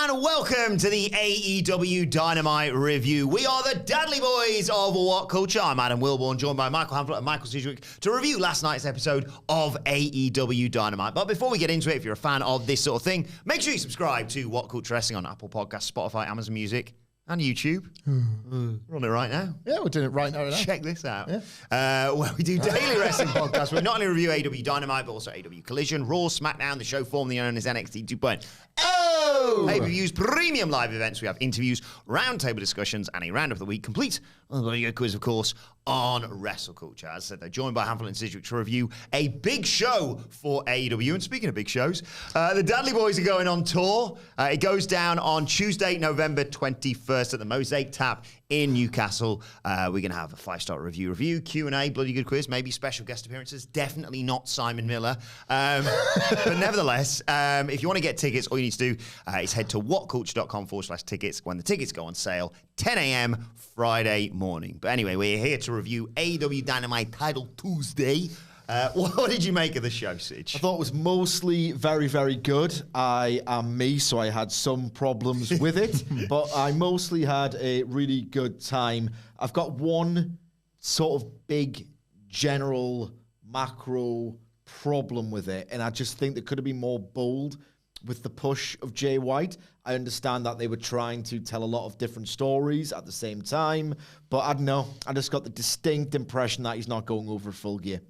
and welcome to the AEW Dynamite Review. We are the Dadley Boyz of WhatCulture. I'm Adam Wilborn, joined by Michael Hamflett and Michael Sidgwick to review last night's episode of AEW Dynamite. But before we get into it, if you're a fan of this sort of thing, make sure you subscribe to WhatCulture Wrestling on Apple Podcasts, Spotify, Amazon Music, and YouTube. We're on it right now. Yeah, we're doing it right now. Check this out. Yeah. Where we do daily wrestling podcasts. We not only review AEW Dynamite, but also AEW Collision, Raw, SmackDown, the show formerly known as NXT 2.0. Pay-per-views, premium live events. We have interviews, roundtable discussions, and a round of the week, complete with a video quiz, of course, on WrestleCulture. As I said, they're joined by Hamflett and Sidgwick to review a big show for AEW. And speaking of big shows, the Dadley Boyz are going on tour. It goes down on Tuesday, November 21st at the Mosaic Tap in Newcastle. We're going to have a 5-star review, Q&A, bloody good quiz, maybe special guest appearances. Definitely not Simon Miller. But nevertheless, if you want to get tickets, all you need to do is head to whatculture.com/tickets when the tickets go on sale, 10 a.m. Friday morning. But anyway, we're here to review AEW Dynamite Title Tuesday. What did you make of the show, Sidge? I thought it was mostly very, very good. I am me, so I had some problems with it, but I mostly had a really good time. I've got one sort of big, general, macro problem with it, and I just think they could have been more bold with the push of Jay White. I understand that they were trying to tell a lot of different stories at the same time, but I don't know. I just got the distinct impression that he's not going over full gear.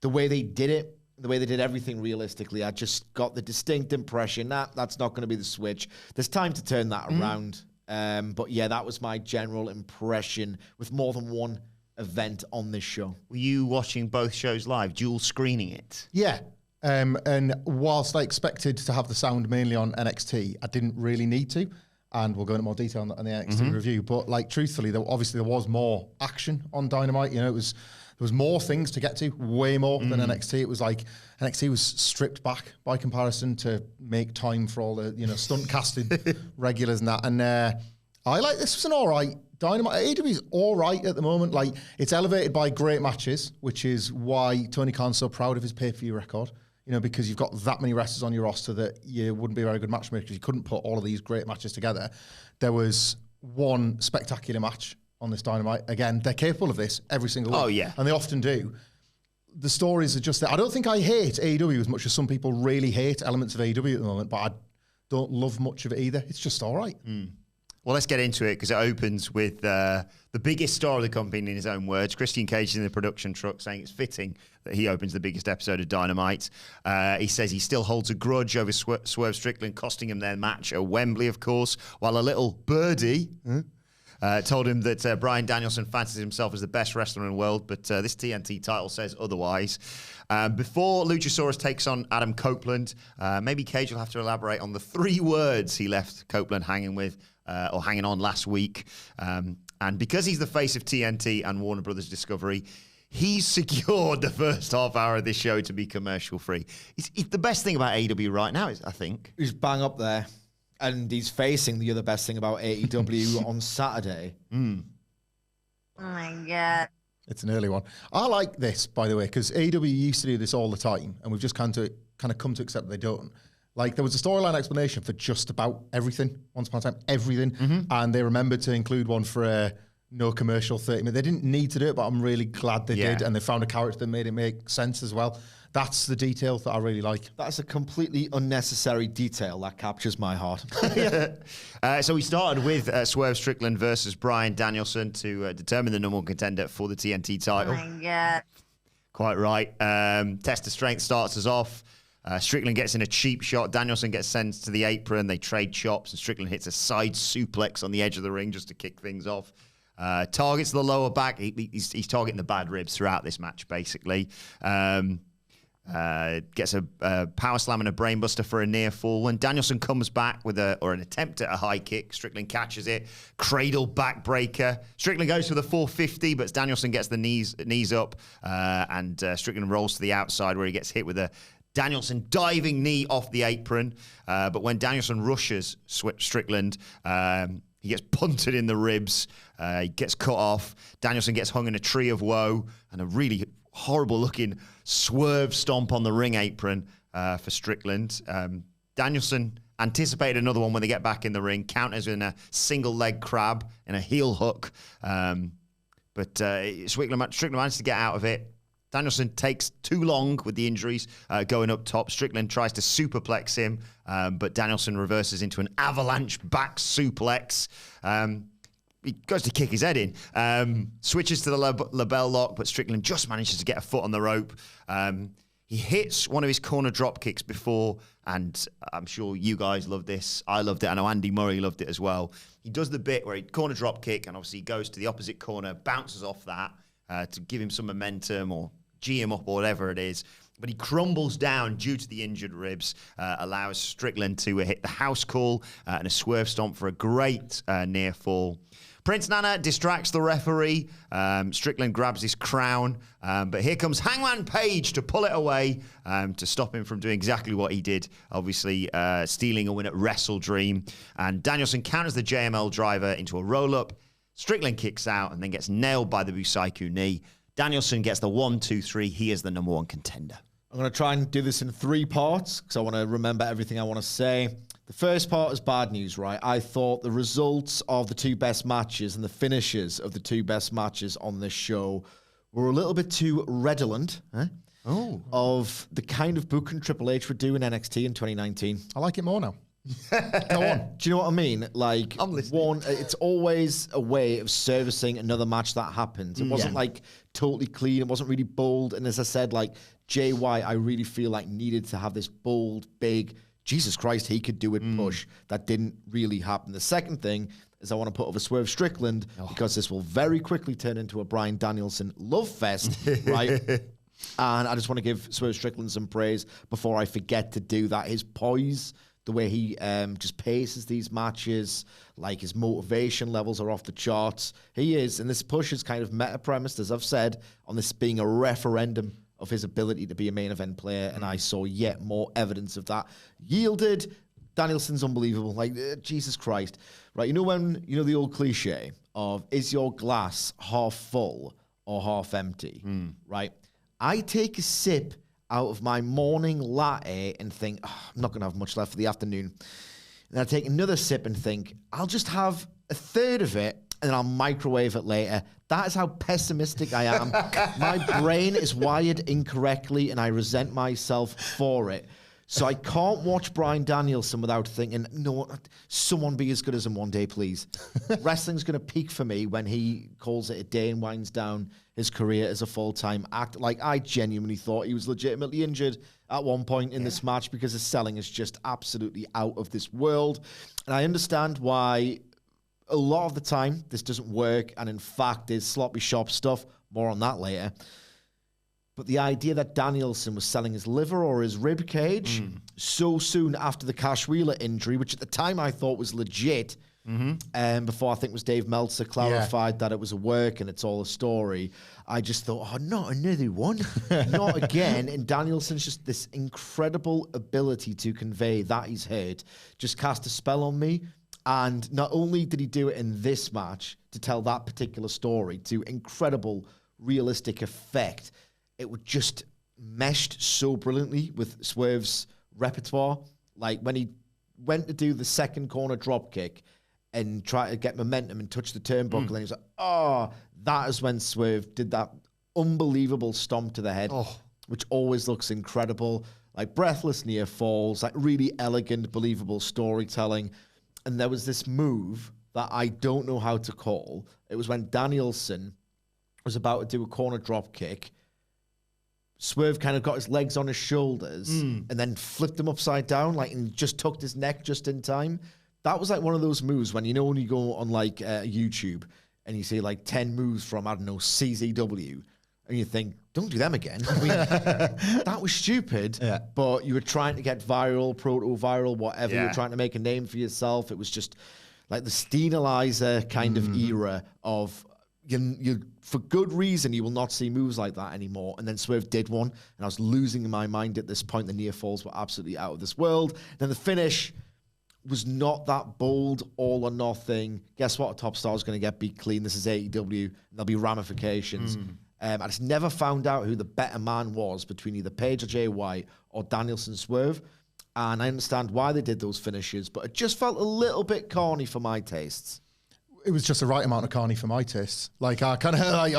The way they did it, the way they did everything realistically, I just got the distinct impression that that's not going to be the switch. There's time to turn that around. But yeah, that was my general impression with more than one event on this show. Were you watching both shows live, dual screening it? Yeah. And whilst I expected to have the sound mainly on NXT, I didn't really need to. And we'll go into more detail on the NXT review. But like, truthfully, there was more action on Dynamite. You know, there was more things to get to, way more than NXT. It was like NXT was stripped back by comparison to make time for all the, stunt casted regulars and that. And I like this was an all right Dynamite. AEW is all right at the moment. Like, it's elevated by great matches, which is why Tony Khan's so proud of his pay-per-view record. Because you've got that many wrestlers on your roster that you wouldn't be a very good matchmaker because you couldn't put all of these great matches together. There was one spectacular match on this Dynamite. Again, they're capable of this every single week. Oh, yeah. And they often do. The stories are just there. I don't think I hate AEW as much as some people really hate elements of AEW at the moment, but I don't love much of it either. It's just all right. Well, let's get into it because it opens with the biggest star of the company in his own words. Christian Cage is in the production truck saying it's fitting that he opens the biggest episode of Dynamite. He says he still holds a grudge over Swerve Strickland costing him their match at Wembley, of course, while a little birdie told him that Bryan Danielson fancies himself as the best wrestler in the world, but this TNT title says otherwise. Before Luchasaurus takes on Adam Copeland, maybe Cage will have to elaborate on the 3 words he left Copeland hanging with, or hanging on last week. And because he's the face of TNT and Warner Brothers Discovery, he's secured the first half hour of this show to be commercial free. It's the best thing about AEW right now, I think. He's bang up there. And he's facing the other best thing about AEW on Saturday. Oh my God. It's an early one. I like this, by the way, because AEW used to do this all the time, and we've just kind of come to accept that they don't. Like, there was a storyline explanation for just about everything, once upon a time, everything, and they remembered to include one for a no commercial 30 minutes. They didn't need to do it, but I'm really glad they did, and they found a character that made it make sense as well. That's the detail that I really like. That's a completely unnecessary detail that captures my heart. So we started with Swerve Strickland versus Bryan Danielson to determine the number 1 contender for the TNT title. Oh my God. Quite right. Test of strength starts us off. Strickland gets in a cheap shot. Danielson gets sent to the apron. They trade chops, and Strickland hits a side suplex on the edge of the ring just to kick things off. Targets the lower back. He's targeting the bad ribs throughout this match, basically. Gets a power slam and a brainbuster for a near fall. When Danielson comes back with an attempt at a high kick, Strickland catches it. Cradle backbreaker. Strickland goes for the 450, but Danielson gets the knees up, and Strickland rolls to the outside where he gets hit with a Danielson diving knee off the apron. But when Danielson rushes Strickland, he gets punted in the ribs. He gets cut off. Danielson gets hung in a tree of woe, and a really horrible-looking swerve stomp on the ring apron for Strickland. Danielson Anticipate another one when they get back in the ring. Counters in a single leg crab and a heel hook. But Strickland managed to get out of it. Danielson takes too long with the injuries going up top. Strickland tries to superplex him, but Danielson reverses into an avalanche back suplex. He goes to kick his head in. Switches to the label lock, but Strickland just manages to get a foot on the rope. He hits one of his corner drop kicks before, and I'm sure you guys love this. I loved it. I know Andy Murray loved it as well. He does the bit where he corner drop kick, and obviously he goes to the opposite corner, bounces off that to give him some momentum or G him up or whatever it is. But he crumbles down due to the injured ribs, allows Strickland to hit the house call and a swerve stomp for a great near fall. Prince Nana distracts the referee. Strickland grabs his crown. But here comes Hangman Page to pull it away to stop him from doing exactly what he did, obviously stealing a win at Wrestle Dream. And Danielson counters the JML driver into a roll-up. Strickland kicks out and then gets nailed by the Busaiku knee. Danielson gets the 1, 2, 3. He is the number one contender. I'm going to try and do this in 3 parts because I want to remember everything I want to say. The first part is bad news, right? I thought the results of the 2 best matches and the finishes of the 2 best matches on this show were a little bit too redolent of the kind of booking Triple H would do in NXT in 2019. I like it more now. Go on. Do you know what I mean? Like, I'm listening. It's always a way of servicing another match that happens. It wasn't like totally clean. It wasn't really bold. And as I said, like Jay White, I really feel like needed to have this bold, big, Jesus Christ, he could do it push. That didn't really happen. The second thing is I want to put over Swerve Strickland because this will very quickly turn into a Bryan Danielson love fest, right? And I just want to give Swerve Strickland some praise before I forget to do that. His poise, the way he just paces these matches, like his motivation levels are off the charts. He is, and this push is kind of meta-premised, as I've said, on this being a referendum of his ability to be a main event player, and I saw yet more evidence of that yielded. Danielson's unbelievable. Like, Jesus Christ. Right, you know the old cliche of, is your glass half full or half empty? Right? I take a sip out of my morning latte and think, I'm not going to have much left for the afternoon. And I take another sip and think, I'll just have a third of it and then I'll microwave it later. That is how pessimistic I am. My brain is wired incorrectly and I resent myself for it. So I can't watch Bryan Danielson without thinking, no, someone be as good as him one day, please. Wrestling's going to peak for me when he calls it a day and winds down his career as a full-time actor. Like, I genuinely thought he was legitimately injured at one point in this match because his selling is just absolutely out of this world. And I understand why a lot of the time this doesn't work, and in fact is sloppy shop stuff. More on that later. But the idea that Danielson was selling his liver or his rib cage so soon after the Cash Wheeler injury, which at the time I thought was legit, before I think it was Dave Meltzer clarified that it was a work and it's all a story, I just thought, oh, not another one. Not again. And Danielson's just this incredible ability to convey that he's hurt just cast a spell on me. And not only did he do it in this match to tell that particular story to incredible realistic effect, it would just meshed so brilliantly with Swerve's repertoire. Like when he went to do the second corner drop kick and try to get momentum and touch the turnbuckle, and he was like, oh, that is when Swerve did that unbelievable stomp to the head, which always looks incredible. Like breathless near falls, like really elegant, believable storytelling. And there was this move that I don't know how to call. It was when Danielson was about to do a corner drop kick. Swerve kind of got his legs on his shoulders and then flipped him upside down, like, and just tucked his neck just in time. That was like one of those moves when, you know, when you go on like YouTube and you see like 10 moves from, I don't know, CZW, and you think, don't do them again. I mean, that was stupid, but you were trying to get viral, proto-viral, whatever. You were trying to make a name for yourself. It was just like the Steenalizer kind of era of, you for good reason, you will not see moves like that anymore. And then Swerve did one, and I was losing my mind at this point. The near falls were absolutely out of this world. Then the finish was not that bold, all or nothing. Guess what? A top star is going to get beat clean. This is AEW. There'll be ramifications. I just never found out who the better man was between either Page or Jay White or Danielson Swerve. And I understand why they did those finishes, but it just felt a little bit corny for my tastes. It was just the right amount of carny for my tastes. Like I kind of, like,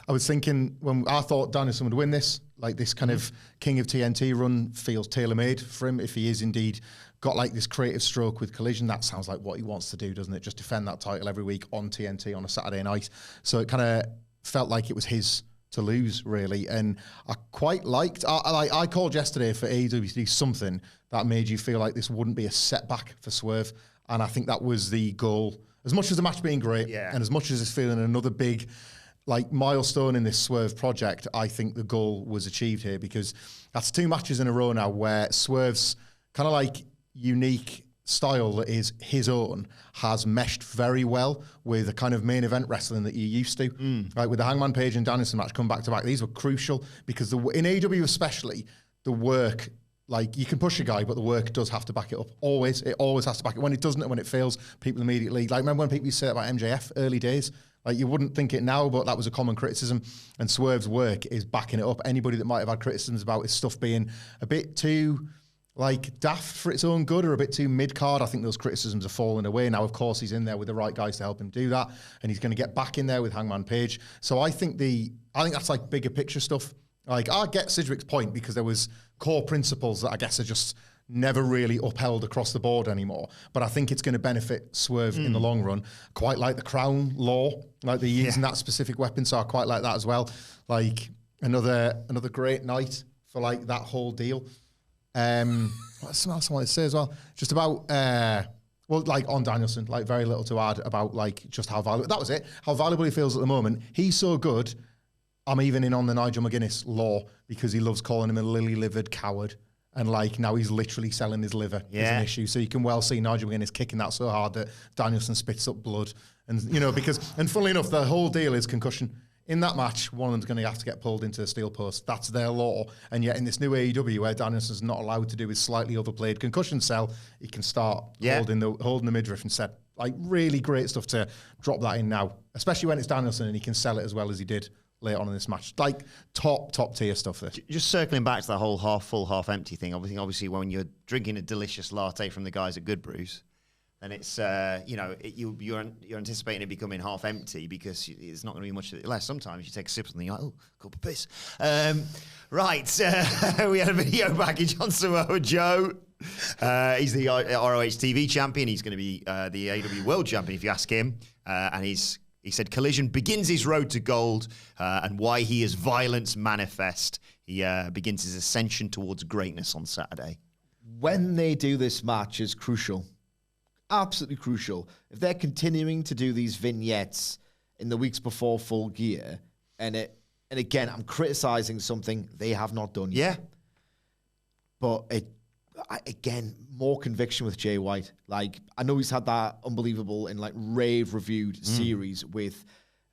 I was thinking when I thought Danielson would win this, like this kind of King of TNT run feels tailor-made for him. If he is indeed got like this creative stroke with Collision, that sounds like what he wants to do, doesn't it? Just defend that title every week on TNT on a Saturday night. So it kind of felt like it was his to lose, really. And I quite liked, I called yesterday for AEW to do something that made you feel like this wouldn't be a setback for Swerve. And I think that was the goal. As much as the match being great, and as much as it's feeling another big like milestone in this Swerve project, I think the goal was achieved here, because that's 2 matches in a row now where Swerve's kind of like unique style that is his own has meshed very well with the kind of main event wrestling that you're used to. Like with the Hangman Page and Danielson match come back to back, these were crucial because in AEW especially, the work, like you can push a guy, but the work does have to back it up. Always. It always has to back it. When it doesn't, when it fails, people immediately, like remember when people used to say that about MJF early days? Like you wouldn't think it now, but that was a common criticism. And Swerve's work is backing it up. Anybody that might have had criticisms about his stuff being a bit too like daft for its own good or a bit too mid-card, I think those criticisms are falling away. Now, of course, he's in there with the right guys to help him do that. And he's going to get back in there with Hangman Page. So I think that's like bigger picture stuff. Like, I get Sidgwick's point because there was core principles that I guess are just never really upheld across the board anymore. But I think it's going to benefit Swerve in the long run. Quite like the Crown Law, like they're using that specific weapon, so I quite like that as well. Like, another great night for, like, that whole deal. What's something else I wanted to say as well? Just about, well, like, on Danielson, like, very little to add about, like, just how valuable, that was it, how valuable he feels at the moment. He's so good, I'm even in on the Nigel McGuinness law because he loves calling him a lily-livered coward. And like now he's literally selling his liver as an issue. So you can well see Nigel McGuinness kicking that so hard that Danielson spits up blood. And, you know, because, and funnily enough, the whole deal is concussion. In that match, one of them's going to have to get pulled into the steel post. That's their law. And yet in this new AEW where Danielson's not allowed to do his slightly overplayed concussion cell, he can start holding the midriff and set. Like really great stuff to drop that in now, especially when it's Danielson and he can sell it as well as he did late on in this match. Like top tier stuff there. Just circling back to that whole half full, half empty thing. Obviously when you're drinking a delicious latte from the guys at Good Brews, then it's, you're anticipating it becoming half empty because it's not going to be much less. Sometimes you take a sip of something, you're like, oh, cup of piss. We had a video package on Samoa Joe. He's the ROH TV champion. He's going to be the AEW World Champion if you ask him. And he said Collision begins his road to gold and why he is violence manifest. He begins his ascension towards greatness on Saturday. When they do this match is crucial. Absolutely crucial. If they're continuing to do these vignettes in the weeks before Full Gear, and again, I'm criticizing something they have not done yet. But again, more conviction with Jay White. Like, I know he's had that unbelievable and like rave-reviewed series with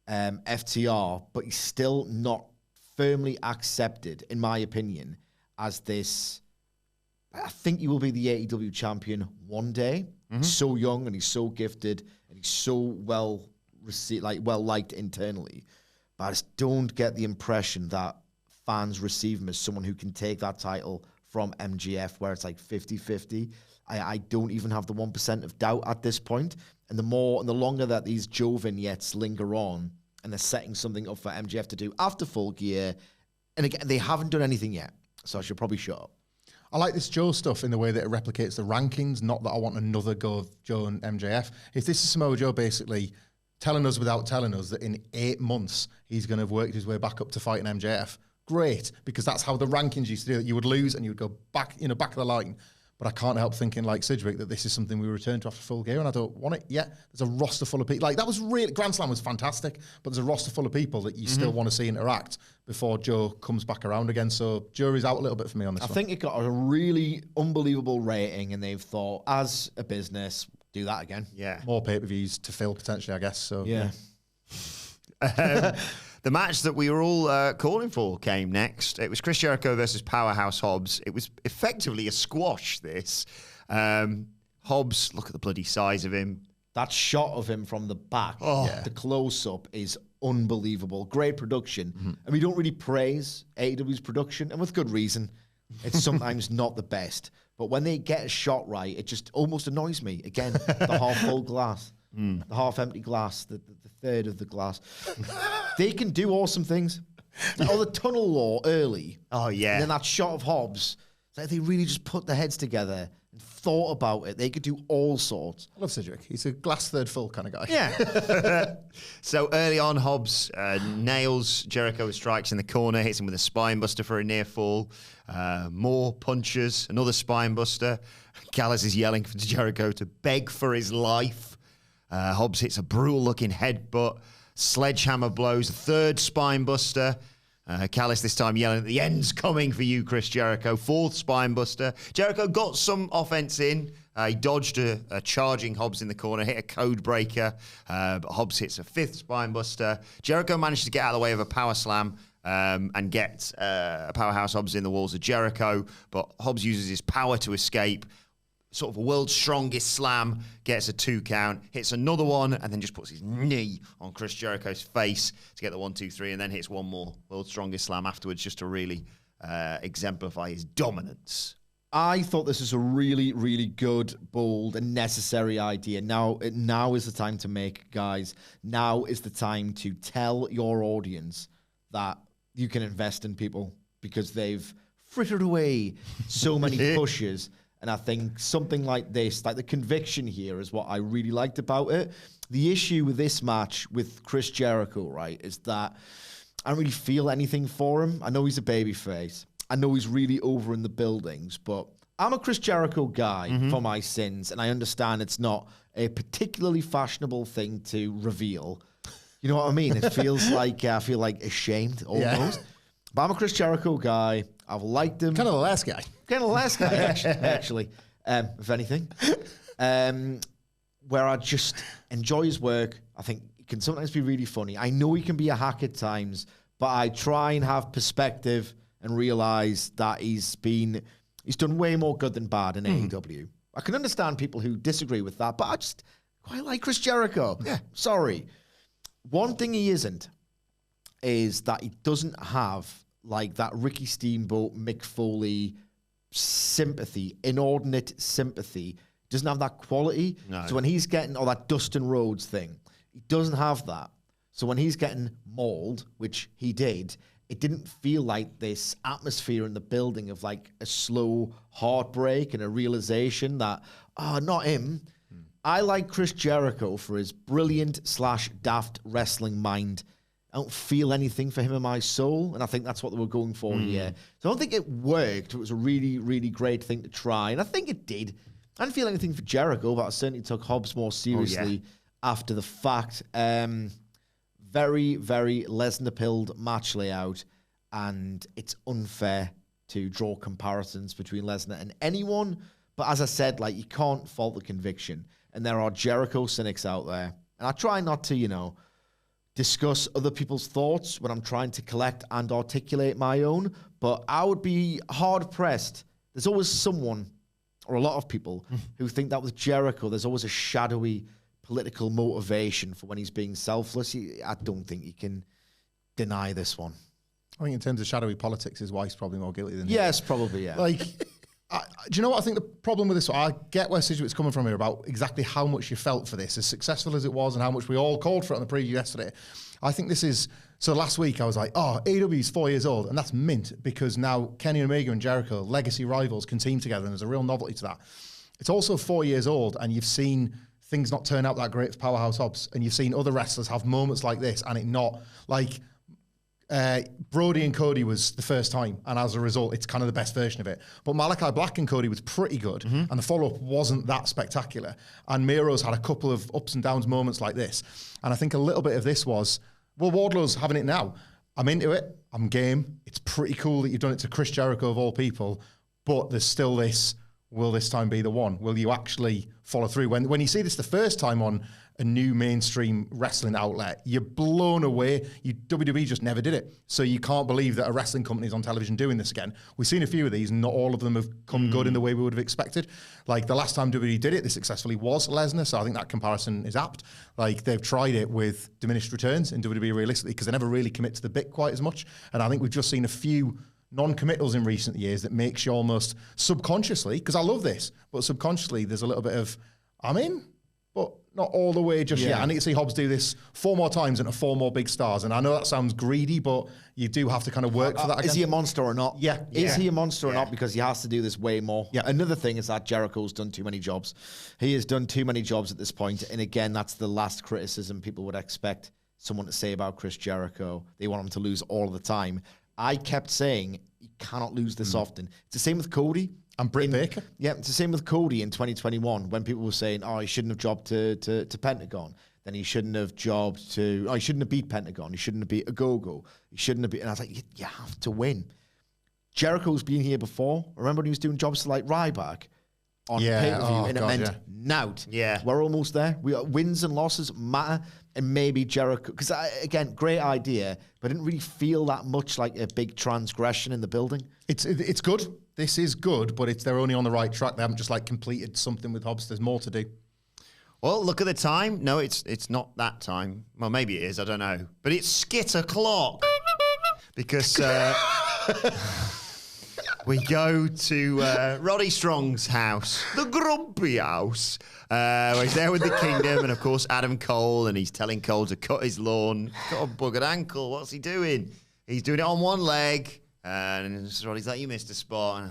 FTR, but he's still not firmly accepted, in my opinion, as this. I think he will be the AEW champion one day. He's so young and he's so gifted and he's so well received, like well liked internally. But I just don't get the impression that fans receive him as someone who can take that title from MGF, where it's like 50-50. I don't even have the 1% of doubt at this point. And the longer that these Joe vignettes linger on and they're setting something up for MGF to do after Full Gear, and again, they haven't done anything yet, so I should probably shut up. I like this Joe stuff in the way that it replicates the rankings, not that I want another go of Joe and MJF. If this is Samoa Joe basically telling us without telling us that in 8 months he's going to have worked his way back up to fighting MJF, great, because that's how the rankings used to do it. You would lose and you would go back, back of the line. But I can't help thinking, like Sidgwick, that this is something we return to after Full Gear, and I don't want it yet. There's a roster full of people. Like, that was really, Grand Slam was fantastic, but there's a roster full of people that you still want to see interact before Joe comes back around again. So jury's out a little bit for me on this one. I think it got a really unbelievable rating, and they've thought, as a business, do that again. Yeah. More pay-per-views to fill, potentially, I guess. So Yeah. The match that we were all calling for came next. It was Chris Jericho versus Powerhouse Hobbs. It was effectively a squash, this. Hobbs, look at the bloody size of him. That shot of him from the back, the close-up is unbelievable. Great production. And we don't really praise AEW's production, and with good reason. It's sometimes not the best. But when they get a shot right, it just almost annoys me. Again, the half-full glass, the half-empty glass, the third of the glass. They can do awesome things. Or the tunnel law early. Oh, yeah. And then that shot of Hobbs. It's like they really just put their heads together and thought about it. They could do all sorts. I love Cedric. He's a glass third full kind of guy. Yeah. So early on, Hobbs nails Jericho with strikes in the corner, hits him with a spine buster for a near fall. More punches, another spine buster. Callis is yelling for Jericho to beg for his life. Hobbs hits a brutal looking headbutt. Sledgehammer blows, a third spine buster. Callis this time yelling, the end's coming for you, Chris Jericho. Fourth spine buster. Jericho got some offense in. He dodged a charging Hobbs in the corner, hit a code breaker, but Hobbs hits a fifth spine buster. Jericho managed to get out of the way of a power slam and get a powerhouse Hobbs in the walls of Jericho, but Hobbs uses his power to escape. Sort of a world's strongest slam, gets a 2 count, hits another one, and then just puts his knee on Chris Jericho's face to get the 1, 2, 3, and then hits one more world's strongest slam afterwards just to really exemplify his dominance. I thought this was a really, really good, bold, and necessary idea. Now is the time to make it, guys. Now is the time to tell your audience that you can invest in people because they've frittered away so many pushes. And I think something like this, like the conviction here, is what I really liked about it. The issue with this match with Chris Jericho, right, is that I don't really feel anything for him. I know he's a babyface. I know he's really over in the buildings, but I'm a Chris Jericho guy for my sins, and I understand it's not a particularly fashionable thing to reveal. You know what I mean? It feels like I feel like ashamed almost. Yeah. But I'm a Chris Jericho guy. I've liked him. Kind of the last guy. Kind of the last guy, actually, if anything. Where I just enjoy his work. I think he can sometimes be really funny. I know he can be a hack at times, but I try and have perspective and realize that he's done way more good than bad in AEW. I can understand people who disagree with that, but I just quite like Chris Jericho. Yeah, sorry. One thing he isn't is that he doesn't have like that Ricky Steamboat, Mick Foley sympathy, inordinate sympathy. Doesn't have that quality. No. So when he's getting, or that Dustin Rhodes thing, he doesn't have that. So when he's getting mauled, which he did, it didn't feel like this atmosphere in the building of like a slow heartbreak and a realization that, not him. I like Chris Jericho for his brilliant / daft wrestling mind. I don't feel anything for him in my soul, and I think that's what they were going for here. So I don't think it worked. It was a really, really great thing to try, and I think it did. I didn't feel anything for Jericho, but I certainly took Hobbs more seriously after the fact. Very, very Lesnar-pilled match layout, and it's unfair to draw comparisons between Lesnar and anyone. But as I said, like, you can't fault the conviction, and there are Jericho cynics out there, and I try not to, discuss other people's thoughts when I'm trying to collect and articulate my own, but I would be hard-pressed. There's always someone, or a lot of people, who think that with Jericho, there's always a shadowy political motivation for when he's being selfless. I don't think you can deny this one. I think in terms of shadowy politics, his wife's probably more guilty than him. Yes, probably, yeah. Like, do you know what I think the problem with this? I get where Sidgwick's coming from here about exactly how much you felt for this, as successful as it was and how much we all called for it on the preview yesterday. I think this is, so last week I was like, AEW's 4 years old, and that's mint, because now Kenny Omega and Jericho, legacy rivals, can team together, and there's a real novelty to that. It's also 4 years old, and you've seen things not turn out that great for Powerhouse Hobbs, and you've seen other wrestlers have moments like this, and it not, like, Brody and Cody was the first time, and as a result, it's kind of the best version of it. But Malachi Black and Cody was pretty good, and the follow-up wasn't that spectacular. And Miro's had a couple of ups and downs moments like this. And I think a little bit of this was, well, Wardlow's having it now. I'm into it. I'm game. It's pretty cool that you've done it to Chris Jericho of all people, but there's still this, will this time be the one? Will you actually follow through? When you see this the first time on a new mainstream wrestling outlet, you're blown away. WWE just never did it. So you can't believe that a wrestling company's on television doing this again. We've seen a few of these, and not all of them have come good in the way we would have expected. Like, the last time WWE did it, they successfully was Lesnar, so I think that comparison is apt. Like, they've tried it with diminished returns in WWE realistically, because they never really commit to the bit quite as much. And I think we've just seen a few non-committals in recent years that makes you almost subconsciously, because I love this, but subconsciously there's a little bit of, I'm in, but not all the way just yet. I need to see Hobbs do this 4 more times into 4 more big stars. And I know that sounds greedy, but you do have to kind of work for that again. Is he a monster or not? Yeah. Is he a monster or not? Because he has to do this way more. Yeah. Another thing is that Jericho's done too many jobs. He has done too many jobs at this point. And again, that's the last criticism people would expect someone to say about Chris Jericho. They want him to lose all the time. I kept saying he cannot lose this often. It's the same with Cody. And Britt Baker. Yeah, it's the same with Cody in 2021 when people were saying, oh, he shouldn't have jobbed to Pentagon. Then he shouldn't have jobbed to, he shouldn't have beat Pentagon. He shouldn't have beat Ogogo. He shouldn't have beat, and I was like, you have to win. Jericho's been here before. Remember when he was doing jobs to like Ryback on pay-per-view, and it meant nout. Yeah. We're almost there. We got wins and losses matter, and maybe Jericho, because again, great idea, but I didn't really feel that much like a big transgression in the building. It's good. This is good, but they're only on the right track. They haven't just like completed something with Hobbs. There's more to do. Well, look at the time. No, it's not that time. Well, maybe it is. I don't know. But it's skit o'clock because we go to Roddy Strong's house, the Grumpy House, where he's there with the Kingdom and, of course, Adam Cole, and he's telling Cole to cut his lawn. He's got a buggered ankle. What's he doing? He's doing it on one leg. And Roddy's like, you missed a spot.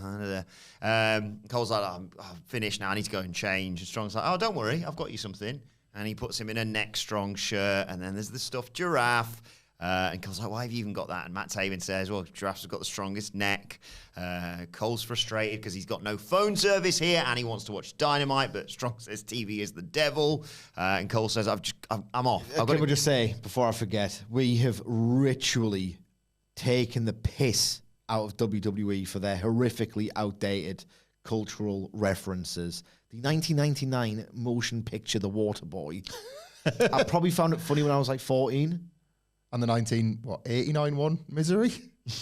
Cole's like, I'm finished now. I need to go and change. And Strong's like, oh, don't worry. I've got you something. And he puts him in a neck strong shirt. And then there's the stuffed giraffe. And Cole's like, why have you even got that? And Matt Taven says, well, giraffes have got the strongest neck. Cole's frustrated because he's got no phone service here and he wants to watch Dynamite. But Strong says TV is the devil. And Cole says, I'm off. Can we just say, before I forget, we have ritually taken the piss out of WWE for their horrifically outdated cultural references. The 1999 motion picture, The Waterboy. I probably found it funny when I was like 14. And the 1989 one, Misery,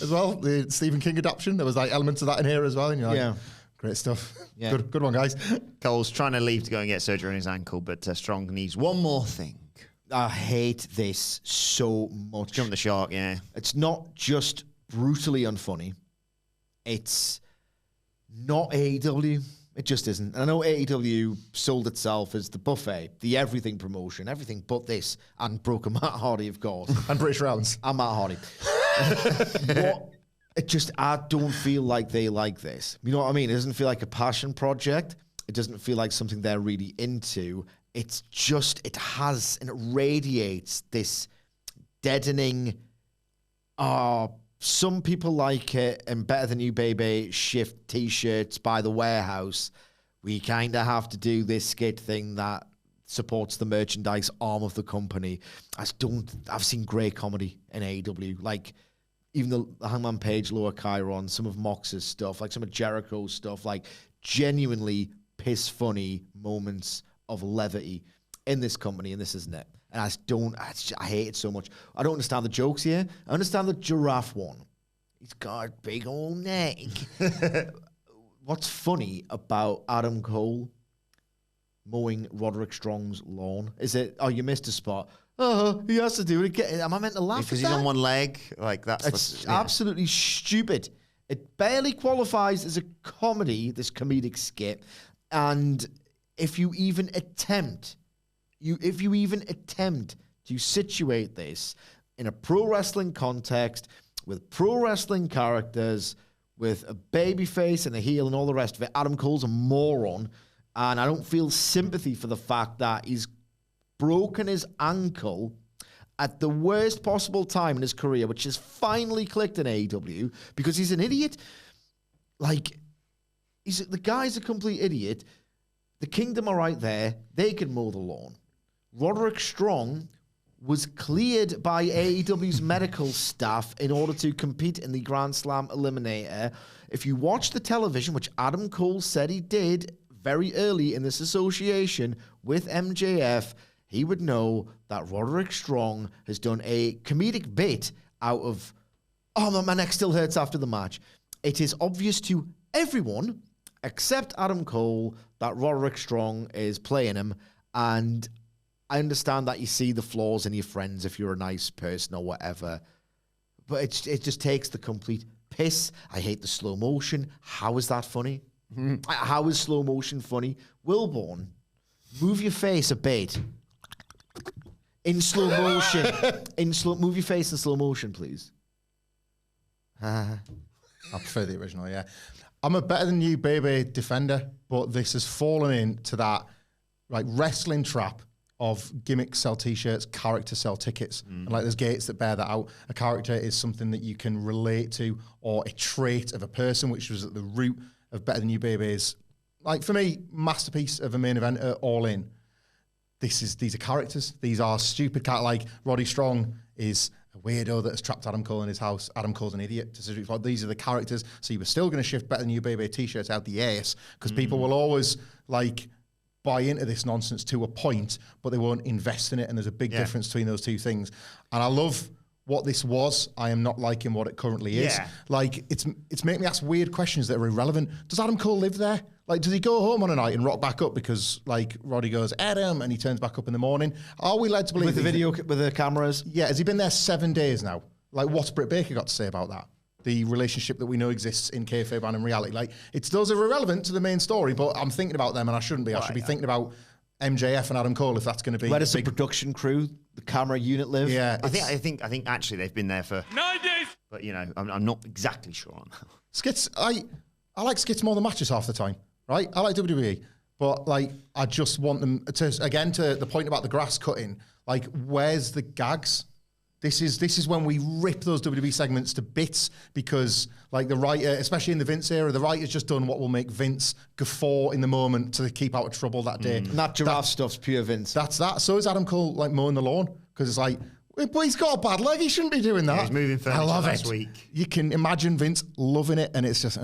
as well. The Stephen King adaptation. There was like elements of that in here as well. And you're like, great stuff. Yeah. Good one, guys. Cole's trying to leave to go and get surgery on his ankle, but Strong needs one more thing. I hate this so much. Jump the shark, yeah. It's not just brutally unfunny. It's not AEW. It just isn't. And I know AEW sold itself as the buffet, the everything promotion, everything but this, and broken Matt Hardy, of course. And British Rounds. And Matt Hardy. I don't feel like they like this. You know what I mean? It doesn't feel like a passion project. It doesn't feel like something they're really into. It's just, it has, and it radiates this deadening, some people like it, and Better Than You Baby shift t-shirts by the warehouse. We kind of have to do this skit thing that supports the merchandise arm of the company. I've seen great comedy in AEW, like even the Hangman Page, Lower Chiron, some of Mox's stuff, like some of Jericho's stuff, like genuinely piss funny moments of levity in this company, and this isn't it. And I hate it so much. I don't understand the jokes here. I understand the giraffe one. He's got a big old neck. What's funny about Adam Cole mowing Roderick Strong's lawn? Is it, you missed a spot? He has to do it again. Am I meant to laugh at that? Because he's on one leg. Like, It's absolutely stupid. It barely qualifies as a comedy, this comedic skit. And if you even attempt to situate this in a pro wrestling context with pro wrestling characters, with a babyface and a heel and all the rest of it, Adam Cole's a moron, and I don't feel sympathy for the fact that he's broken his ankle at the worst possible time in his career, which has finally clicked in AEW, because he's an idiot. Like, the guy's a complete idiot. The Kingdom are right there. They can mow the lawn. Roderick Strong was cleared by AEW's medical staff in order to compete in the Grand Slam Eliminator. If you watch the television, which Adam Cole said he did very early in this association with MJF, he would know that Roderick Strong has done a comedic bit out of, my neck still hurts after the match. It is obvious to everyone except Adam Cole that Roderick Strong is playing him, and I understand that you see the flaws in your friends if you're a nice person or whatever, but it just takes the complete piss. I hate the slow motion. How is that funny? How is slow motion funny? Wilborn, move your face a bit. In slow motion. Move your face in slow motion, please. I prefer the original, yeah. I'm a better than you, baby defender, but this has fallen into that like wrestling trap of gimmicks sell t-shirts, characters sell tickets. And like there's gates that bear that out. A character is something that you can relate to, or a trait of a person, which was at the root of Better Than You Babies. Like for me, masterpiece of a main eventer, all in. These are characters. These are stupid like Roddy Strong is a weirdo that has trapped Adam Cole in his house. Adam Cole's an idiot. These are the characters. So you were still going to shift Better Than You Baby t-shirts out the ass because people will always like buy into this nonsense to a point, but they won't invest in it. And there's a big difference between those two things. And I love what this was. I am not liking what it currently is. Yeah. Like it's making me ask weird questions that are irrelevant. Does Adam Cole live there? Like, does he go home on a night and rock back up because, like, Roddy goes, Adam, and he turns back up in the morning? Are we led to believe... With the cameras? Yeah, has he been there 7 days now? Like, what's Britt Baker got to say about that? The relationship that we know exists in kayfabe and in reality. Like, those are irrelevant to the main story, but I'm thinking about them and I shouldn't be. I should be thinking about MJF and Adam Cole if that's going to be... Where does the production crew, the camera unit live? Yeah. I think actually they've been there for 9 days. But, you know, I'm not exactly sure on that. Skits, I like skits more than matches half the time. Right, I like WWE, but like I just want them to the point about the grass cutting. Like, where's the gags? This is when we rip those WWE segments to bits because, like, the writer, especially in the Vince era, the writer's just done what will make Vince guffaw in the moment to keep out of trouble that day. And that giraffe stuff's pure Vince. That's that. So is Adam Cole like mowing the lawn because it's like, but he's got a bad leg. He shouldn't be doing that. Yeah, he's moving furniture I love last it. week. You can imagine Vince loving it, and it's just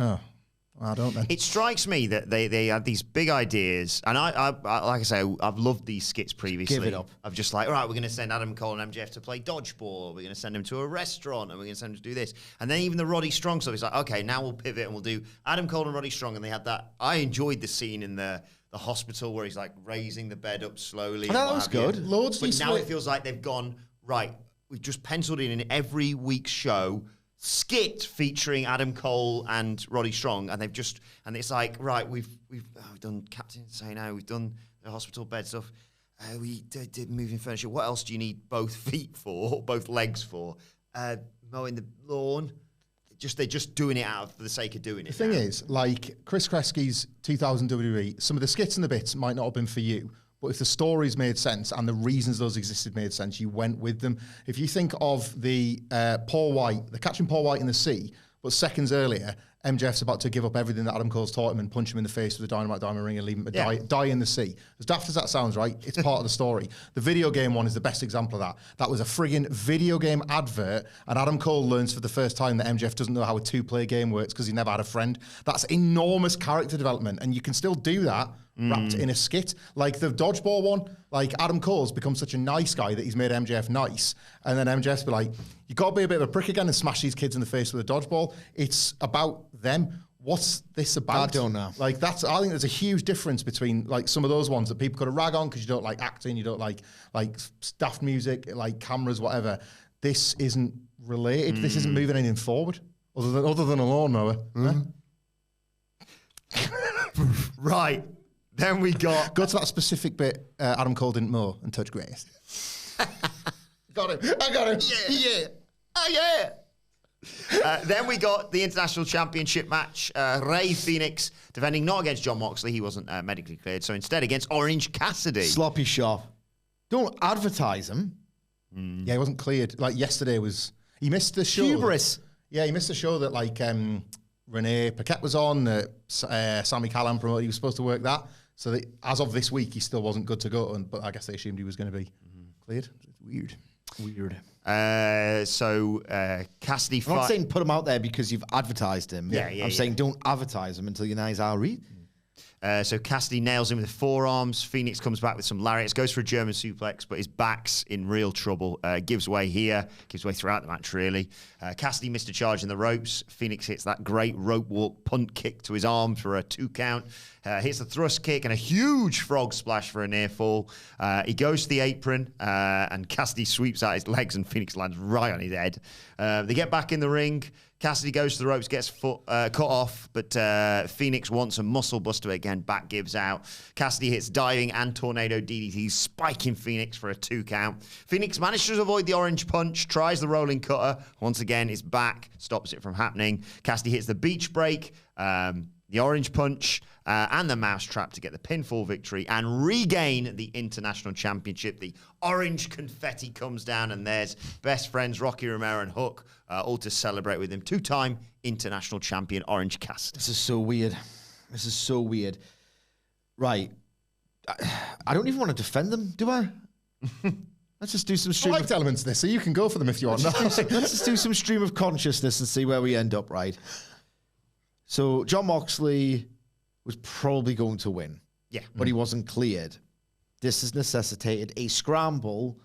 I don't know. It strikes me that they had these big ideas, and I like I say, I've loved these skits previously. Give it up. Of just like, all right, we're going to send Adam Cole and MJF to play dodgeball. We're going to send him to a restaurant, and we're going to send him to do this. And then even the Roddy Strong stuff, it's like, okay, now we'll pivot and we'll do Adam Cole and Roddy Strong. And they had that. I enjoyed the scene in the hospital where he's like raising the bed up slowly. Oh, that was good. Loads. But now it feels like they've gone, right, we've just penciled in every week's show skit featuring Adam Cole and Roddy Strong, and it's like, right, we've done Captain Insano, we've done the hospital bed stuff, we did moving furniture. What else do you need both feet for, both legs for? Mowing the lawn. They're just doing it for the sake of doing it. The thing is, like Chris Kresge's 2000 WWE, some of the skits and the bits might not have been for you, but if the stories made sense and the reasons those existed made sense, you went with them. If you think of the catching Paul White in the sea, but seconds earlier, MJF's about to give up everything that Adam Cole's taught him and punch him in the face with a dynamite diamond ring and leave him to die in the sea. As daft as that sounds, right? It's part of the story. The video game one is the best example of that. That was a friggin' video game advert, and Adam Cole learns for the first time that MJF doesn't know how a two-player game works because he never had a friend. That's enormous character development, and you can still do that wrapped in a skit. Like the dodgeball one, like Adam Cole's become such a nice guy that he's made MJF nice, and then MJF's be like, you got to be a bit of a prick again and smash these kids in the face with a dodgeball. It's about them. What's this about? I don't know. Like I think there's a huge difference between like some of those ones that people could have rag on because you don't like acting, you don't like daft music, like cameras, whatever. This isn't related. This isn't moving anything forward other than a lawnmower. Right. Then we go to that specific bit Adam Cole didn't mow and touch grass. Got him. I got him. Yeah. Oh, yeah. Then we got the International Championship match. Rey Fénix defending not against Jon Moxley. He wasn't medically cleared. So instead against Orange Cassidy. Sloppy shop. Don't advertise him. Yeah, he wasn't cleared. Like yesterday he missed the show. Hubris. Yeah, he missed the show that like Renee Paquette was on, Sami Callihan promoted. He was supposed to work that. So as of this week, he still wasn't good to go. But I guess they assumed he was going to be cleared. It's weird. So Cassidy. I'm not saying put him out there because you've advertised him. Yeah. I'm saying don't advertise him until your eyes are read. So Cassidy nails him with the forearms. Fénix comes back with some lariats, goes for a German suplex, but his back's in real trouble. Gives way here, gives way throughout the match, really. Cassidy missed a charge in the ropes. Fénix hits that great rope walk punt kick to his arm for a 2 count. Hits the thrust kick and a huge frog splash for a near fall. He goes to the apron, and Cassidy sweeps out his legs, and Fénix lands right on his head. They get back in the ring. Cassidy goes to the ropes, gets foot cut off, but Phoenix wants a muscle buster again. Back gives out. Cassidy hits diving and tornado DDTs, spiking Phoenix for a 2 count. Phoenix manages to avoid the orange punch, tries the rolling cutter. Once again, his back stops it from happening. Cassidy hits the beach break, the orange punch, and the mousetrap to get the pinfall victory and regain the International Championship. The orange confetti comes down, and there's best friends Rocky Romero and Hook all to celebrate with him. 2-time International Champion Orange Cassidy. This is so weird. This is so weird. Right. I don't even want to defend them, do I? Let's just do some I stream. liked elements of this, so you can go for them if you want. Let's just do some stream of consciousness and see where we end up, right? So Jon Moxley was probably going to win. Yeah. But he wasn't cleared. This has necessitated a scramble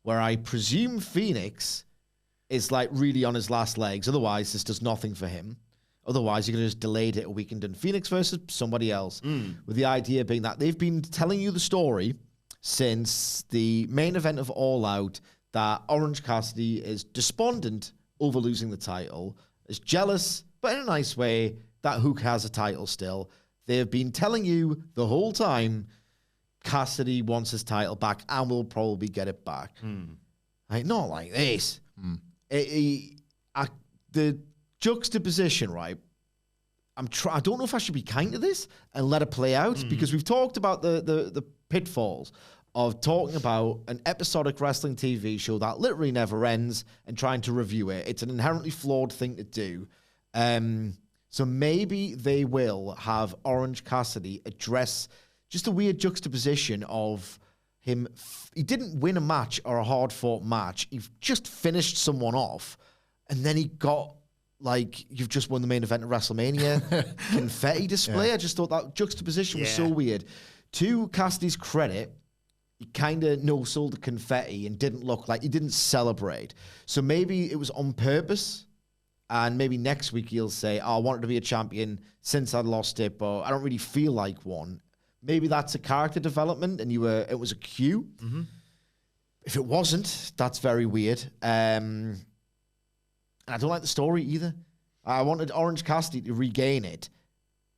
where I presume Phoenix is like really on his last legs. Otherwise, this does nothing for him. Otherwise, you could have just delayed it a week and done Phoenix versus somebody else. With the idea being that they've been telling you the story since the main event of All Out that Orange Cassidy is despondent over losing the title, is jealous, but in a nice way, that Hook has a title still. They've been telling you the whole time Cassidy wants his title back and will probably get it back. Like, not like this. The juxtaposition, right? I don't know if I should be kind to this and let it play out because we've talked about the pitfalls of talking about an episodic wrestling TV show that literally never ends and trying to review it. It's an inherently flawed thing to do. So maybe they will have Orange Cassidy address just a weird juxtaposition of him. He didn't win a match or a hard-fought match. He just finished someone off, and then he got, like, you've just won the main event of WrestleMania confetti display. I just thought that juxtaposition was so weird. To Cassidy's credit, he kind of no-sold the confetti and didn't look like, he didn't celebrate. So maybe it was on purpose. And maybe next week he'll say, I wanted to be a champion since I lost it, but I don't really feel like one. Maybe that's a character development and it was a cue. If it wasn't, that's very weird. And I don't like the story either. I wanted Orange Cassidy to regain it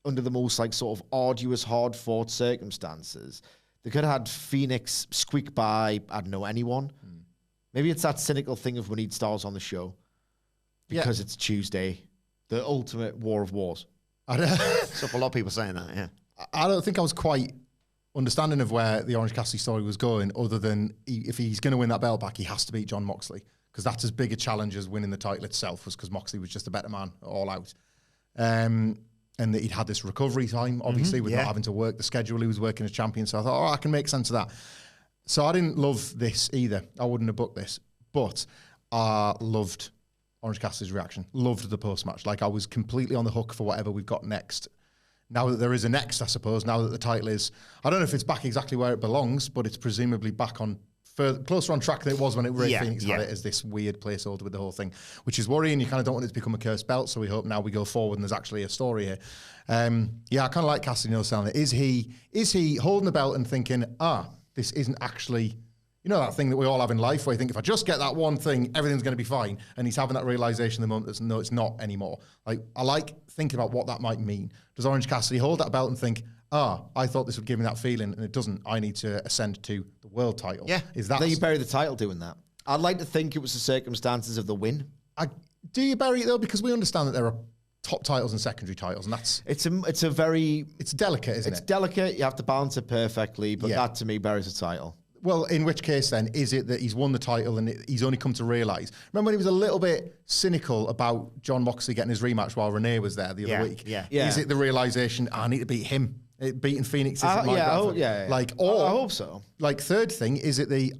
under the most like sort of arduous, hard-fought circumstances. They could have had Phoenix squeak by, I don't know, anyone. Maybe it's that cynical thing of we need stars on the show. Because it's Tuesday, the ultimate war of wars. So a lot of people saying that, yeah. I don't think I was quite understanding of where the Orange Cassidy story was going, other than if he's going to win that belt back, he has to beat Jon Moxley, because that's as big a challenge as winning the title itself, was because Moxley was just a better man all out. And that he'd had this recovery time, obviously, with not having to work the schedule he was working as champion. So I thought, I can make sense of that. So I didn't love this either. I wouldn't have booked this. But I loved Orange Cassidy's reaction. Loved the post-match. Like, I was completely on the hook for whatever we've got next. Now that there is a next, I suppose, now that the title is, I don't know if it's back exactly where it belongs, but it's presumably back on closer on track than it was when Ray Phoenix had it as this weird placeholder with the whole thing, which is worrying. You kind of don't want it to become a cursed belt, so we hope now we go forward and there's actually a story here. I kind of like Cassidy selling it. Is he holding the belt and thinking, this isn't actually... You know that thing that we all have in life where you think, if I just get that one thing, everything's going to be fine. And he's having that realization the moment that no, it's not anymore. Like, I like thinking about what that might mean. Does Orange Cassidy hold that belt and think, I thought this would give me that feeling, and it doesn't. I need to ascend to the world title. Yeah. Is that? Then you bury the title doing that. I'd like to think it was the circumstances of the win. Do you bury it though? Because we understand that there are top titles and secondary titles, and that's it's delicate, isn't it? It's delicate. You have to balance it perfectly, but that to me buries the title. Well, in which case then, is it that he's won the title and he's only come to realise? Remember when he was a little bit cynical about Jon Moxley getting his rematch while Renee was there the other week? Yeah. Is it the realisation, I need to beat him? Beating Phoenix isn't I hope so. Like, third thing, is it the,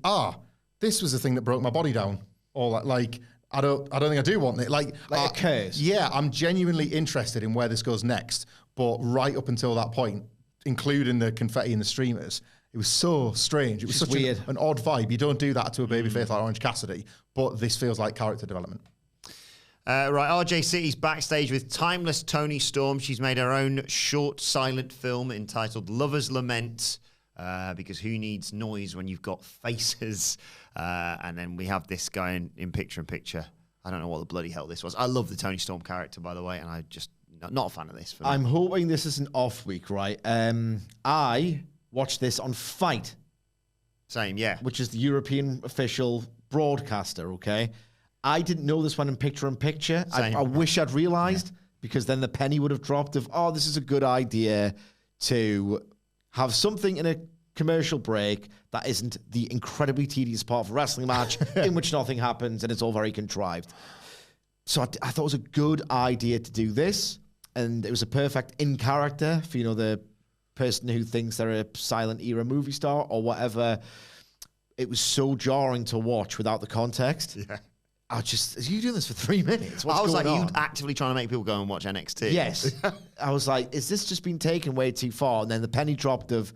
this was the thing that broke my body down? Or like, I don't think I do want it. Like a curse. Yeah, I'm genuinely interested in where this goes next. But right up until that point, including the confetti and the streamers, it was so strange. It was such weird. An odd vibe. You don't do that to a babyface like Orange Cassidy, but this feels like character development. Right, RJ City's backstage with timeless Toni Storm. She's made her own short, silent film entitled Lover's Lament, because who needs noise when you've got faces? And then we have this guy in picture-in-picture. I don't know what the bloody hell this was. I love the Tony Storm character, by the way, and I just not a fan of this. For me. I'm hoping this is an off week, right? I watched this on Fight. Same, yeah. Which is the European official broadcaster, okay? I didn't know this one in picture-in-picture. I wish I'd realised, because then the penny would have dropped of, this is a good idea to have something in a commercial break that isn't the incredibly tedious part of a wrestling match in which nothing happens and it's all very contrived. So I thought it was a good idea to do this, and it was a perfect in-character for, the person who thinks they're a silent era movie star or whatever. It was so jarring to watch without the context. Yeah. Are you doing this for 3 minutes? What's I was going like, on? you actively trying to make people go and watch NXT. Yes. I was like, is this just been taken way too far? And then the penny dropped of,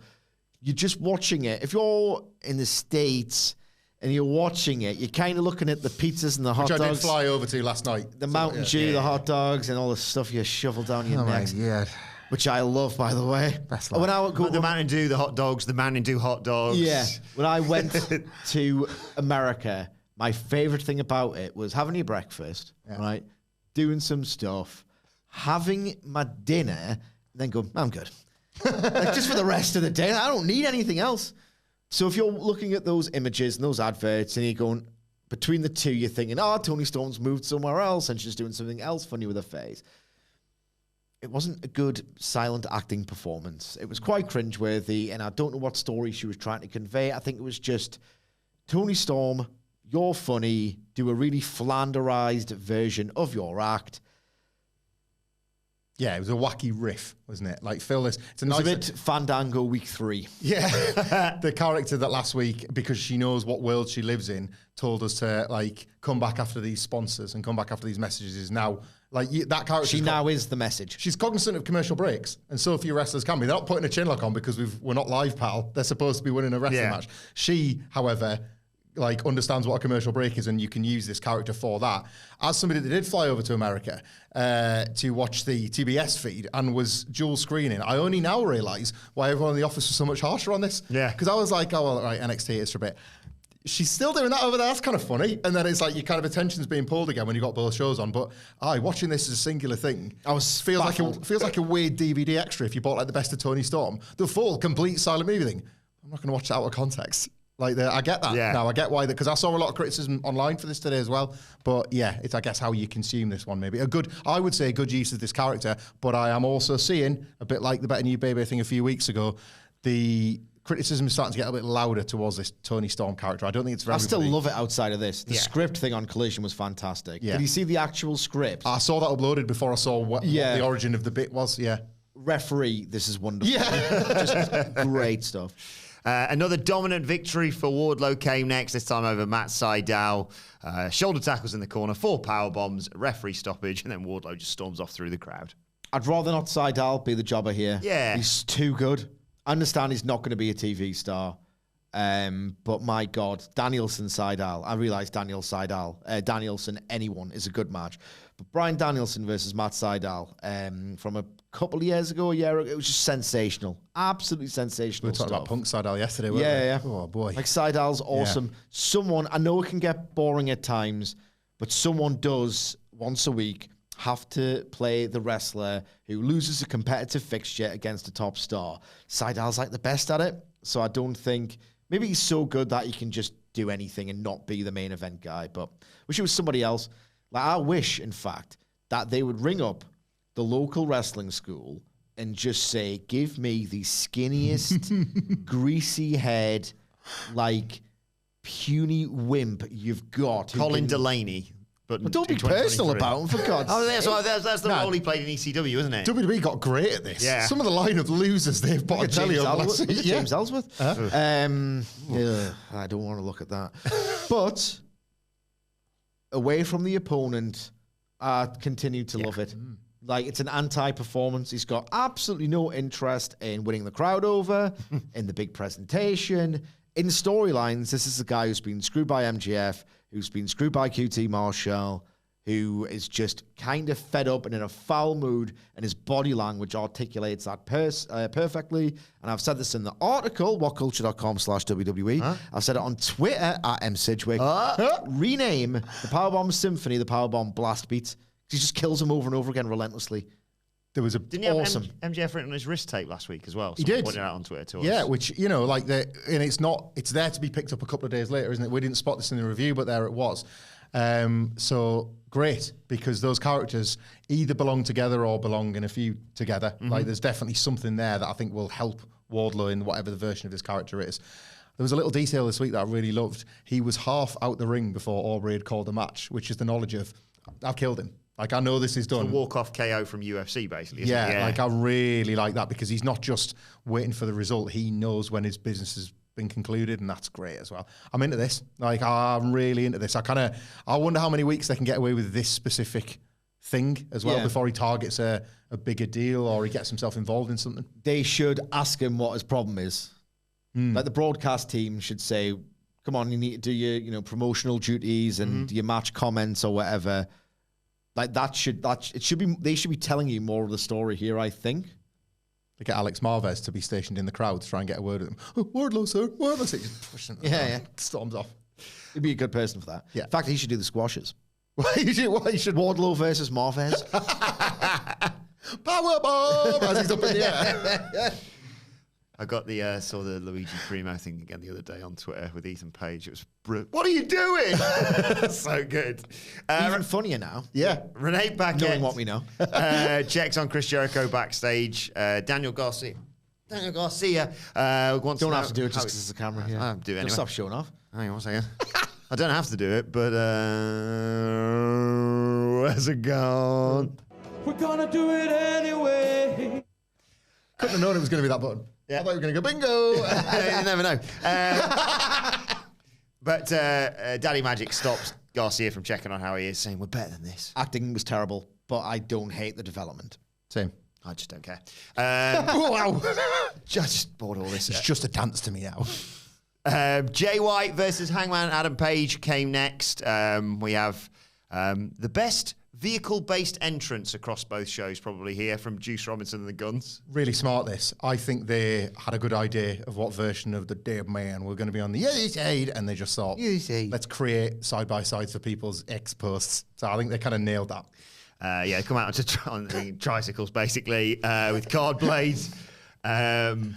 you're just watching it. If you're in the States and you're watching it, you're kind of looking at the pizzas and the hot dogs. Which I did fly over to last night. The Mountain Dew, the hot dogs, and all the stuff you shovel down your neck. Yeah. Which I love, by the way. Best When I go, The Mountain Dew, the hot dogs, the Mountain Dew hot dogs. Yeah. When I went to America, my favorite thing about it was having your breakfast, right? Doing some stuff, having my dinner, and then go, I'm good. Like, just for the rest of the day. I don't need anything else. So if you're looking at those images and those adverts and you're going, between the two, you're thinking, Toni Storm's moved somewhere else and she's doing something else funny with her face. It wasn't a good silent acting performance. It was quite cringeworthy, and I don't know what story she was trying to convey. I think it was just, Toni Storm, you're funny, do a really flanderized version of your act. Yeah, it was a wacky riff, wasn't it? Like, Phil, it's a It's a bit Fandango week 3. Yeah. The character that last week, because she knows what world she lives in, told us to, come back after these sponsors and come back after these messages is now... that character... She now is the message. She's cognizant of commercial breaks, and so few wrestlers can be. They're not putting a chin lock on because we're not live, pal. They're supposed to be winning a wrestling match. She, however, understands what a commercial break is, and you can use this character for that. As somebody that did fly over to America to watch the TBS feed and was dual screening, I only now realise why everyone in the office was so much harsher on this. Yeah. Because I was like, NXT is for a bit. She's still doing that over there. That's kind of funny. And then it's like your kind of attention's being pulled again when you got both shows on. But watching this as a singular thing, feels like a weird DVD extra if you bought the best of Toni Storm. The full, complete silent movie thing. I'm not going to watch that out of context. I get that now. I get why because I saw a lot of criticism online for this today as well. But yeah, it's I guess how you consume this one maybe. I would say a good use of this character. But I am also seeing a bit like the Better New Baby thing a few weeks ago. The criticism is starting to get a bit louder towards this Toni Storm character. I don't think it's for everybody. I still love it outside of this. The script thing on Collision was fantastic. Yeah. Did you see the actual script? I saw that uploaded before I saw what the origin of the bit was. Yeah. Referee, this is wonderful. Yeah. Just great stuff. Another dominant victory for Wardlow came next, this time over Matt Sydal. Shoulder tackles in the corner, 4 power bombs, referee stoppage, and then Wardlow just storms off through the crowd. I'd rather not Sydal be the jobber here. Yeah. He's too good. I understand he's not going to be a TV star. But my God, Danielson Sydal. I realize Danielson, anyone is a good match. But Bryan Danielson versus Matt Sydal from a couple of years ago, it was just sensational. Absolutely sensational. We were talking about Punk Sydal yesterday, weren't we? Yeah. Oh, boy. Sydal's awesome. Someone, I know it can get boring at times, but someone does once a week have to play the wrestler who loses a competitive fixture against a top star. Sydal's the best at it, so I don't think... Maybe he's so good that he can just do anything and not be the main event guy, but wish it was somebody else. I wish, in fact, that they would ring up the local wrestling school and just say, give me the skinniest, greasy head, puny wimp you've got. Colin Delaney. But don't be personal about him, for God's sake. That's the role he played in ECW, isn't it? WWE got great at this. Yeah. Some of the line of losers they've bought a telly over. James Ellsworth. I don't want to look at that. But away from the opponent, I continue to love it. It's an anti-performance. He's got absolutely no interest in winning the crowd over, in the big presentation. In storylines, this is a guy who's been screwed by MJF, who's been screwed by QT Marshall, who is just kind of fed up and in a foul mood, and his body language articulates that perfectly. And I've said this in the article, whatculture.com/WWE. I've said it on Twitter at @msidgwick. Rename the Powerbomb Symphony the Powerbomb Blast Beat. He just kills him over and over again relentlessly. There was Didn't he have MJF written on his wrist tape last week as well? He did. Pointed it out on Twitter to us. Yeah, which, and it's there to be picked up a couple of days later, isn't it? We didn't spot this in the review, but there it was. So great, because those characters either belong together or belong in a feud together. Like, there's definitely something there that I think will help Wardlow in whatever the version of his character is. There was a little detail this week that I really loved. He was half out the ring before Aubrey had called the match, which is the knowledge of, I've killed him. Like, I know this is done. A walk-off KO from UFC, basically. Isn't Yeah, it? like, I really like that, because he's not just waiting for the result. He knows when his business has been concluded, and that's great as well. I'm into this. Like, I'm really into this. I wonder how many weeks they can get away with this specific thing as well before he targets a bigger deal or he gets himself involved in something. They should ask him what his problem is. Like, the broadcast team should say, come on, you need to do your promotional duties and your match comments or whatever. Like, they should be telling you more of the story here, I think. They get Alex Marvez to be stationed in the crowd to try and get a word with him. Oh, Wardlow, sir. Wardlow, sir. Just pushing storms off. He'd be a good person for that. Yeah. In fact, he should do the squashes. You should Wardlow versus Marvez. Powerbomb as he's up in the air. I got saw the Luigi Primo thing again the other day on Twitter with Ethan Page. It was brilliant. What are you doing? So good. Even funnier now. Yeah. Renee Paquette. Knowing what we know. Checks on Chris Jericho backstage. Daniel Garcia wants Don't have to do it just because it's a camera. Yeah. I'll do it anyway. Stop showing off. Hang on one second. I don't have to do it, but where's it gone? We're gonna do it anyway. Couldn't have known it was going to be that button. Yeah. I thought you were going to go bingo. You never know. But Daddy Magic stops Garcia from checking on how he is, saying, we're better than this. Acting was terrible, but I don't hate the development. Same. I just don't care. Wow. Just bought all this. It's just a dance to me now. Jay White versus Hangman Adam Page came next. We have the best vehicle-based entrance across both shows probably here from Juice Robinson and the Guns. Really smart, this. I think they had a good idea of what version of the Dead Man we're going to be on the other side, and they just thought, let's create side-by-sides for people's ex-posts. So I think they kind of nailed that. They come out on tricycles, basically, with card blades. And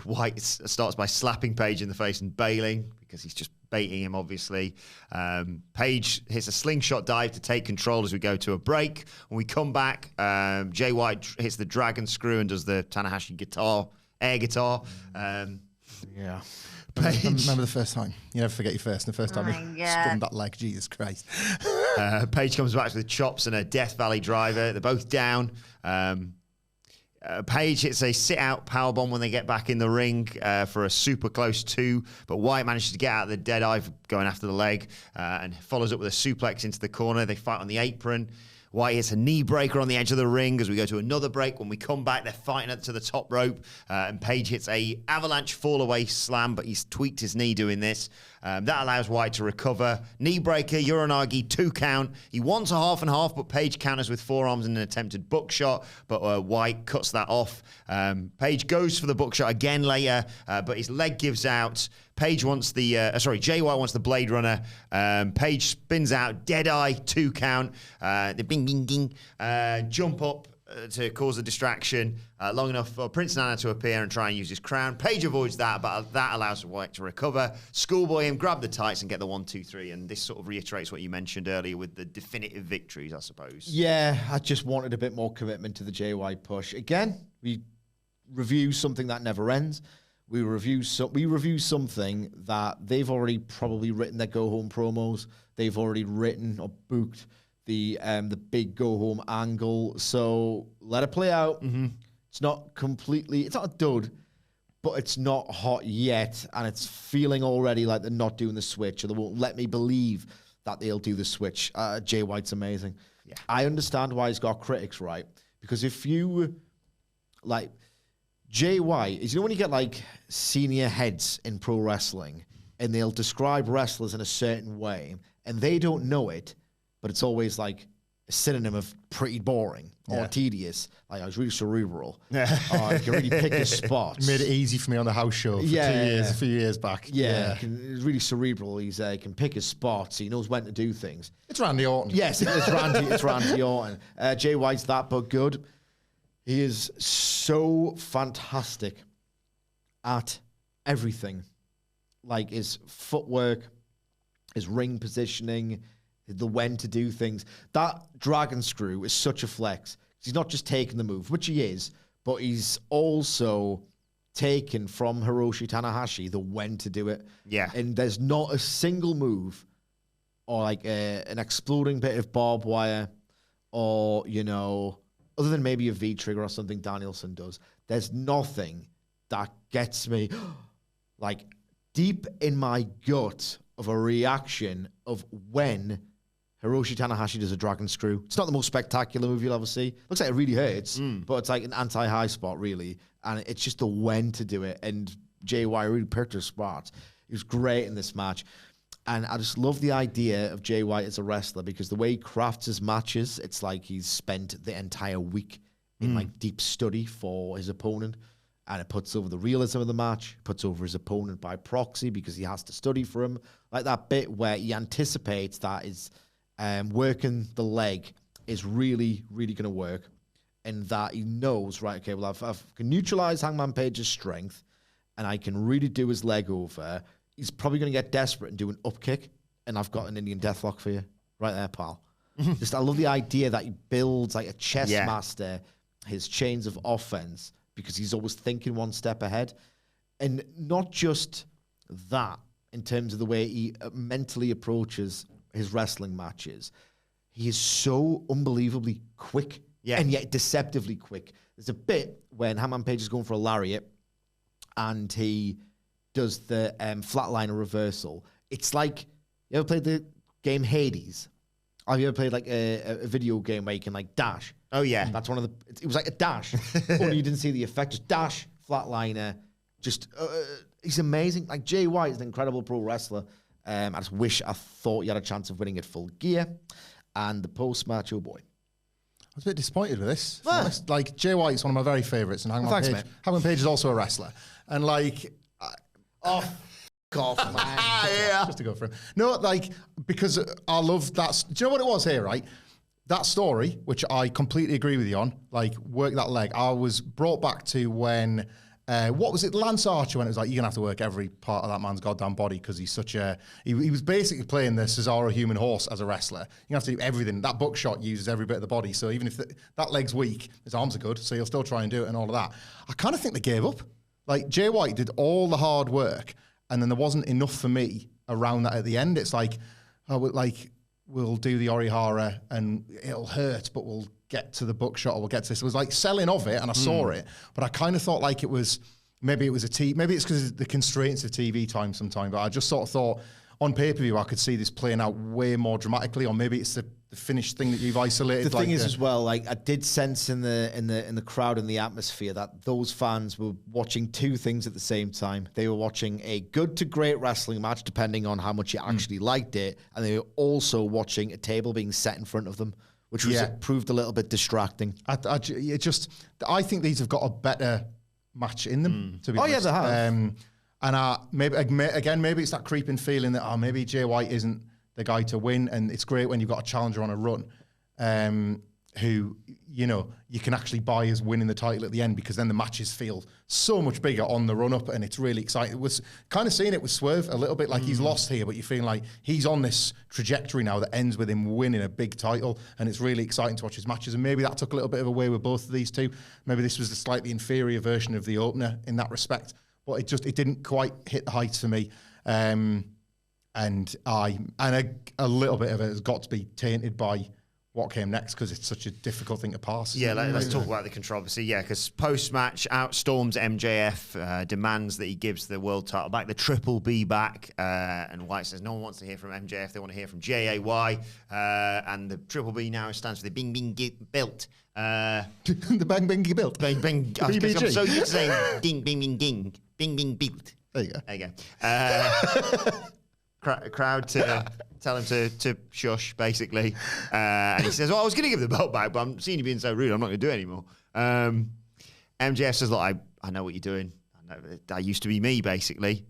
White starts by slapping Page in the face and bailing because he's just baiting him, obviously. Page hits a slingshot dive to take control as we go to a break. When we come back, Jay White hits the dragon screw and does the Tanahashi air guitar. Yeah. Page. Remember the first time? You never forget your first. And the first time you strummed that leg, Jesus Christ. Page comes back with chops and a Death Valley driver. They're both down. Page hits a sit-out powerbomb when they get back in the ring for a super close 2, but White manages to get out of the dead eye going after the leg and follows up with a suplex into the corner. They fight on the apron. White hits a knee breaker on the edge of the ring as we go to another break. When we come back, they're fighting to the top rope, and Page hits a avalanche fall-away slam, but he's tweaked his knee doing this. That allows White to recover. Knee breaker, Uranagi, 2 count. He wants a half and half, but Page counters with forearms and an attempted buckshot, but White cuts that off. Page goes for the buckshot again later, but his leg gives out. Jay White wants the Blade Runner. Page spins out, Deadeye, 2 count. The bing, bing, ding. Jump up to cause a distraction long enough for Prince Nana to appear and try and use his crown. Page avoids that, but that allows White to recover. Schoolboy him, grab the tights and get the 1, 2, 3. And this sort of reiterates what you mentioned earlier with the definitive victories, I suppose. Yeah, I just wanted a bit more commitment to the Jay White push. Again, we review something that never ends. We review something that they've already probably written their go-home promos. They've already written or booked the big go-home angle. So let it play out. Mm-hmm. It's not a dud, but it's not hot yet. And it's feeling already like they're not doing the switch, or they won't let me believe that they'll do the switch. Jay White's amazing. Yeah. I understand why he's got critics, right? Because if you, Jay White, is, when you get senior heads in pro wrestling and they'll describe wrestlers in a certain way and they don't know it, but it's always like a synonym of pretty boring or tedious. Like I was really cerebral. I can really pick his spots. Made it easy for me on the house show for 2 years, a few years back. He's really cerebral. He can pick his spots. He knows when to do things. It's Randy Orton. Yes, it's Randy Orton. Jay White's that but good. He is so fantastic at everything. Like his footwork, his ring positioning, the when to do things. That dragon screw is such a flex. He's not just taking the move, which he is, but he's also taken from Hiroshi Tanahashi the when to do it. Yeah. And there's not a single move or like an exploding bit of barbed wire or, other than maybe a V-trigger or something Danielson does, there's nothing that gets me like deep in my gut of a reaction of when Hiroshi Tanahashi does a dragon screw. It's not the most spectacular move you'll ever see. Looks like it really hurts, but it's like an anti-high spot, really. And it's just the when to do it. And Jay White really picked his spot. He was great in this match. And I just love the idea of Jay White as a wrestler because the way he crafts his matches, it's like he's spent the entire week in like deep study for his opponent. And it puts over the realism of the match, puts over his opponent by proxy because he has to study for him. Like that bit where he anticipates that is working the leg is really, really going to work. And that he knows, right, okay, well, I can neutralize Hangman Page's strength and I can really do his leg over. He's probably going to get desperate and do an up kick. And I've got an Indian Deathlock for you. Right there, pal. I love the idea that he builds like a chess master, his chains of offense, because he's always thinking one step ahead. And not just that, in terms of the way he mentally approaches his wrestling matches. He is so unbelievably quick and yet deceptively quick. There's a bit when Hangman Page is going for a lariat and he does the flatliner reversal. It's like, you ever played the game Hades? Have you ever played like a video game where you can like dash? Oh, yeah. That's one of the... It was like a dash. Only you didn't see the effect. Just dash, flatliner. Just... he's amazing. Like, Jay White is an incredible pro wrestler. I just wish I thought he had a chance of winning at Full Gear. And the post-match, oh boy. I was a bit disappointed with this. if I'm honest. Like, Jay White's one of my very favourites, and Hangman Page is also a wrestler. And, like... Off, man. Just to go for him. No, like, because I love that... Do you know what it was here, right? That story, which I completely agree with you on, like, work that leg, I was brought back to when... what was it? Lance Archer, when it was like, you're going to have to work every part of that man's goddamn body because he's such a... He was basically playing the Cesaro human horse as a wrestler. You have to do everything. That buckshot uses every bit of the body. So even if that leg's weak, his arms are good, so he'll still try and do it and all of that. I kind of think they gave up. Like, Jay White did all the hard work, and then there wasn't enough for me around that at the end. It's like, we'll do the Orihara and it'll hurt, but we'll get to the buckshot or we'll get to this. It was like selling of it, and I saw it, but I kind of thought like maybe it's because of the constraints of TV time sometime, but I just sort of thought on pay-per-view I could see this playing out way more dramatically, or maybe it's the finished thing that you've isolated. The thing is as well, like I did sense in the crowd and the atmosphere that those fans were watching two things at the same time. They were watching a good to great wrestling match, depending on how much you actually liked it, and they were also watching a table being set in front of them, which was proved a little bit distracting. I think these have got a better match in them, to be honest. Oh, yeah, they have. And maybe it's that creeping feeling that, maybe Jay White isn't the guy to win, and it's great when you've got a challenger on a run who, you can actually buy as winning the title at the end, because then the matches feel so much bigger on the run-up, and it's really exciting. It was kind of seeing it with Swerve a little bit, like he's lost here, but you're feeling like he's on this trajectory now that ends with him winning a big title, and it's really exciting to watch his matches, and maybe that took a little bit of away with both of these two. Maybe this was the slightly inferior version of the opener in that respect, but it didn't quite hit the heights for me. And a little bit of it has got to be tainted by what came next, because it's such a difficult thing to pass. Yeah, let's talk about the controversy. Yeah, because post-match outstorms MJF, demands that he gives the world title back, the Triple B back, and White says no one wants to hear from MJF, they want to hear from JAY, and the Triple B now stands for the Bing Bing Belt. The Bang Bingy Built. Bang Bing. I'm so used to saying Ding Bing Bing Ging. Bing Bing Built. There you go. There you go. crowd to tell him to shush, basically. And he says, well, I was going to give the belt back, but I'm seeing you being so rude, I'm not going to do it anymore. MJF says, look, I know what you're doing. I know that used to be me, basically.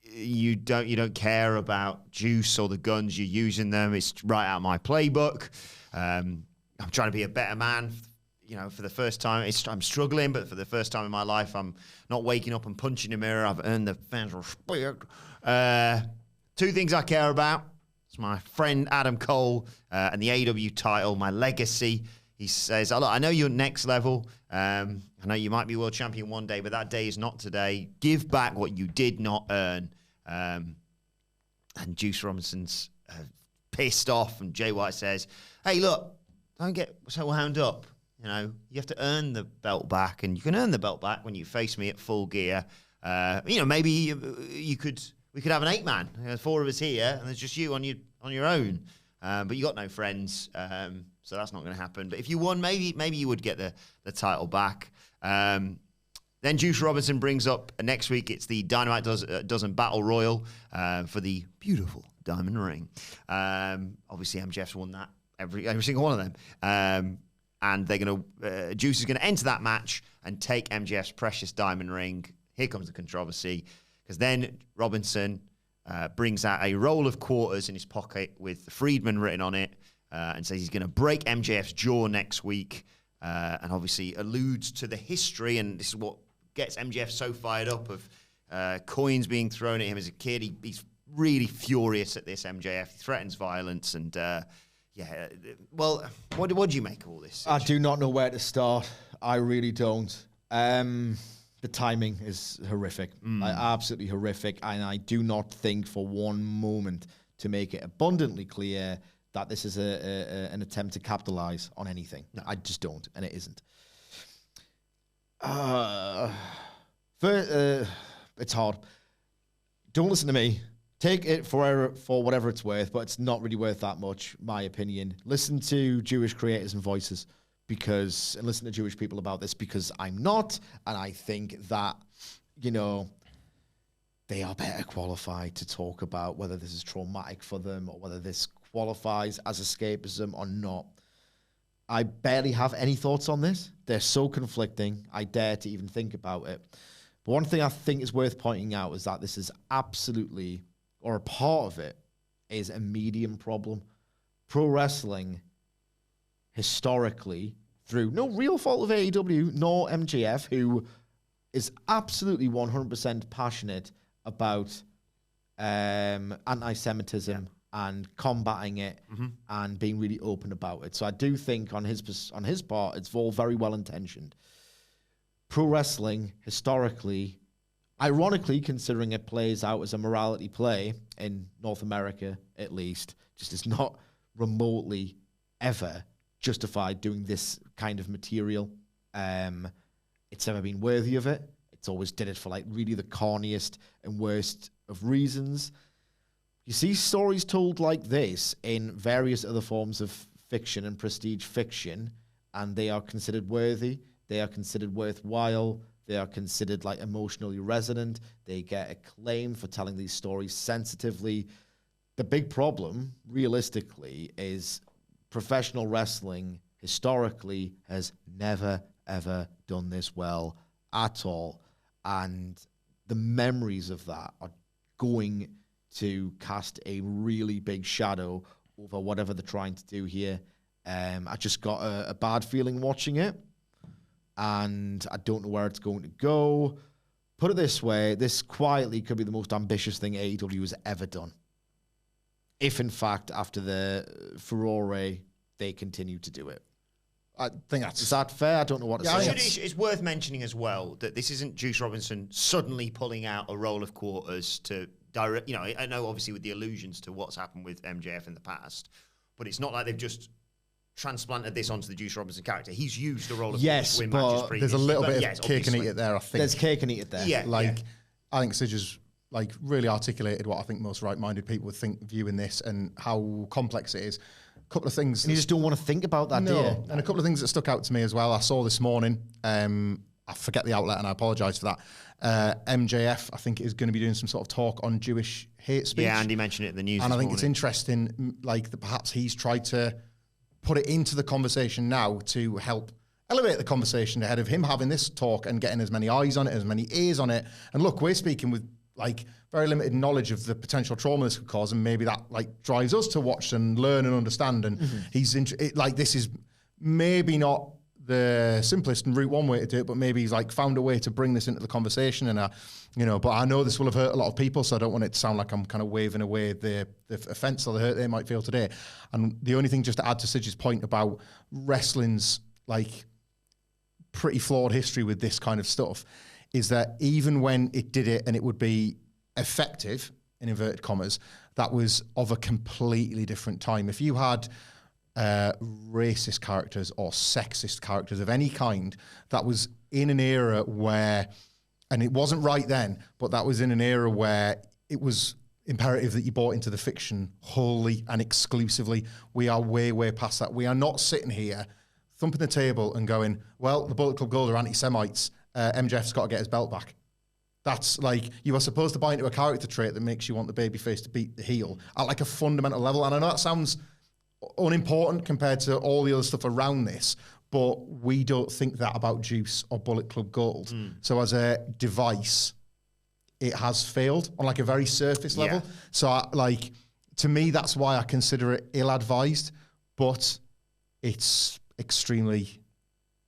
You don't care about Juice or the guns, you're using them. It's right out of my playbook. I'm trying to be a better man. For the first time, I'm struggling, but for the first time in my life, I'm not waking up and punching the mirror. I've earned the fans' respect. 2 things I care about. It's my friend Adam Cole and the AEW title, my legacy. He says, look, I know you're next level. I know you might be world champion one day, but that day is not today. Give back what you did not earn. And Juice Robinson's pissed off, and Jay White says, hey, look, don't get so wound up. You have to earn the belt back, and you can earn the belt back when you face me at Full Gear. Maybe we could have an 8-man. 4 of us here, and there's just you on your own. But you got no friends, so that's not going to happen. But if you won, maybe you would get the title back. Then Juice Robinson brings up next week. It's the Dynamite Dozen Battle Royal for the beautiful Diamond Ring. Obviously, MJF's won that every single one of them. And they're going to Juice is going to enter that match and take MJF's precious diamond ring. Here comes the controversy, because then Robinson brings out a roll of quarters in his pocket with Friedman written on it, and says he's going to break MJF's jaw next week, and obviously alludes to the history, and this is what gets MJF so fired up of coins being thrown at him as a kid. He's really furious at this, MJF. He threatens violence, and well, what do you make of all this? I do not know where to start. I really don't. The timing is horrific. Absolutely horrific. And I do not think for one moment, to make it abundantly clear, that this is an attempt to capitalize on anything. No. I just don't, and it isn't. It's hard. Don't listen to me. Take it for whatever it's worth, but it's not really worth that much, my opinion. Listen to Jewish creators and voices, and listen to Jewish people about this, because I'm not, and I think that, they are better qualified to talk about whether this is traumatic for them or whether this qualifies as escapism or not. I barely have any thoughts on this. They're so conflicting, I dare to even think about it. But one thing I think is worth pointing out is that this is absolutely, or a part of it, is a medium problem. Pro wrestling, historically, through no real fault of AEW nor MJF, who is absolutely 100% passionate about anti-Semitism and combating it and being really open about it. So I do think on his part, it's all very well intentioned. Pro wrestling, historically, ironically, considering it plays out as a morality play in North America, at least, just is not remotely ever justified doing this kind of material. It's never been worthy of it. It's always did it for really the corniest and worst of reasons. You see stories told like this in various other forms of fiction and prestige fiction, and they are considered worthy. They are considered worthwhile. They are considered emotionally resonant. They get acclaim for telling these stories sensitively. The big problem, realistically, is professional wrestling historically has never, ever done this well at all. And the memories of that are going to cast a really big shadow over whatever they're trying to do here. I just got a bad feeling watching it, and I don't know where it's going to go. Put it this way, this quietly could be the most ambitious thing AEW has ever done. If, in fact, after the furore, they continue to do it. I think that's... Is that fair? I don't know what to say. It's worth mentioning as well that this isn't Juice Robinson suddenly pulling out a roll of quarters to direct... I know obviously with the allusions to what's happened with MJF in the past, but it's not like they've just transplanted this onto the Juice Robinson character. He's used a roll of quarters to win matches previously. There's a little bit of cake and eat it there, I think. There's cake and eat it there. Yeah, I think Sidge has really articulated what I think most right-minded people would think viewing this and how complex it is. A couple of things... And you just don't want to think about that, do you? And a couple of things that stuck out to me as well. I saw this morning, I forget the outlet, and I apologise for that. MJF, I think, is going to be doing some sort of talk on Jewish hate speech. Yeah, Andy mentioned it in the news. And I think this it's interesting, like, that perhaps he's tried to put it into the conversation now to help elevate the conversation ahead of him having this talk and getting as many eyes on it, as many ears on it. And look, we're speaking with, like, very limited knowledge of the potential trauma this could cause, and maybe that, like, drives us to watch and learn and understand. And this is maybe not the simplest and route one way to do it, but maybe he's, like, found a way to bring this into the conversation. And but I know this will have hurt a lot of people, so I don't want it to sound like I'm kind of waving away the offence or the hurt they might feel today. And the only thing, just to add to Sidge's point about wrestling's, like, pretty flawed history with this kind of stuff, is that even when it did it and it would be effective, in inverted commas, that was of a completely different time. If you had racist characters or sexist characters of any kind, that was in an era where, and it wasn't right then, but that was in an era where it was imperative that you bought into the fiction wholly and exclusively. We are way, way past that. We are not sitting here thumping the table and going, well, the Bullet Club Gold are anti-Semites. MJF's got to get his belt back. That's like, you are supposed to buy into a character trait that makes you want the babyface to beat the heel at, like, a fundamental level. And I know that sounds unimportant compared to all the other stuff around this, but we don't think that about Juice or Bullet Club Gold. So as a device, it has failed on, like, a very surface level. Yeah. So to me, that's why I consider it ill-advised, but it's extremely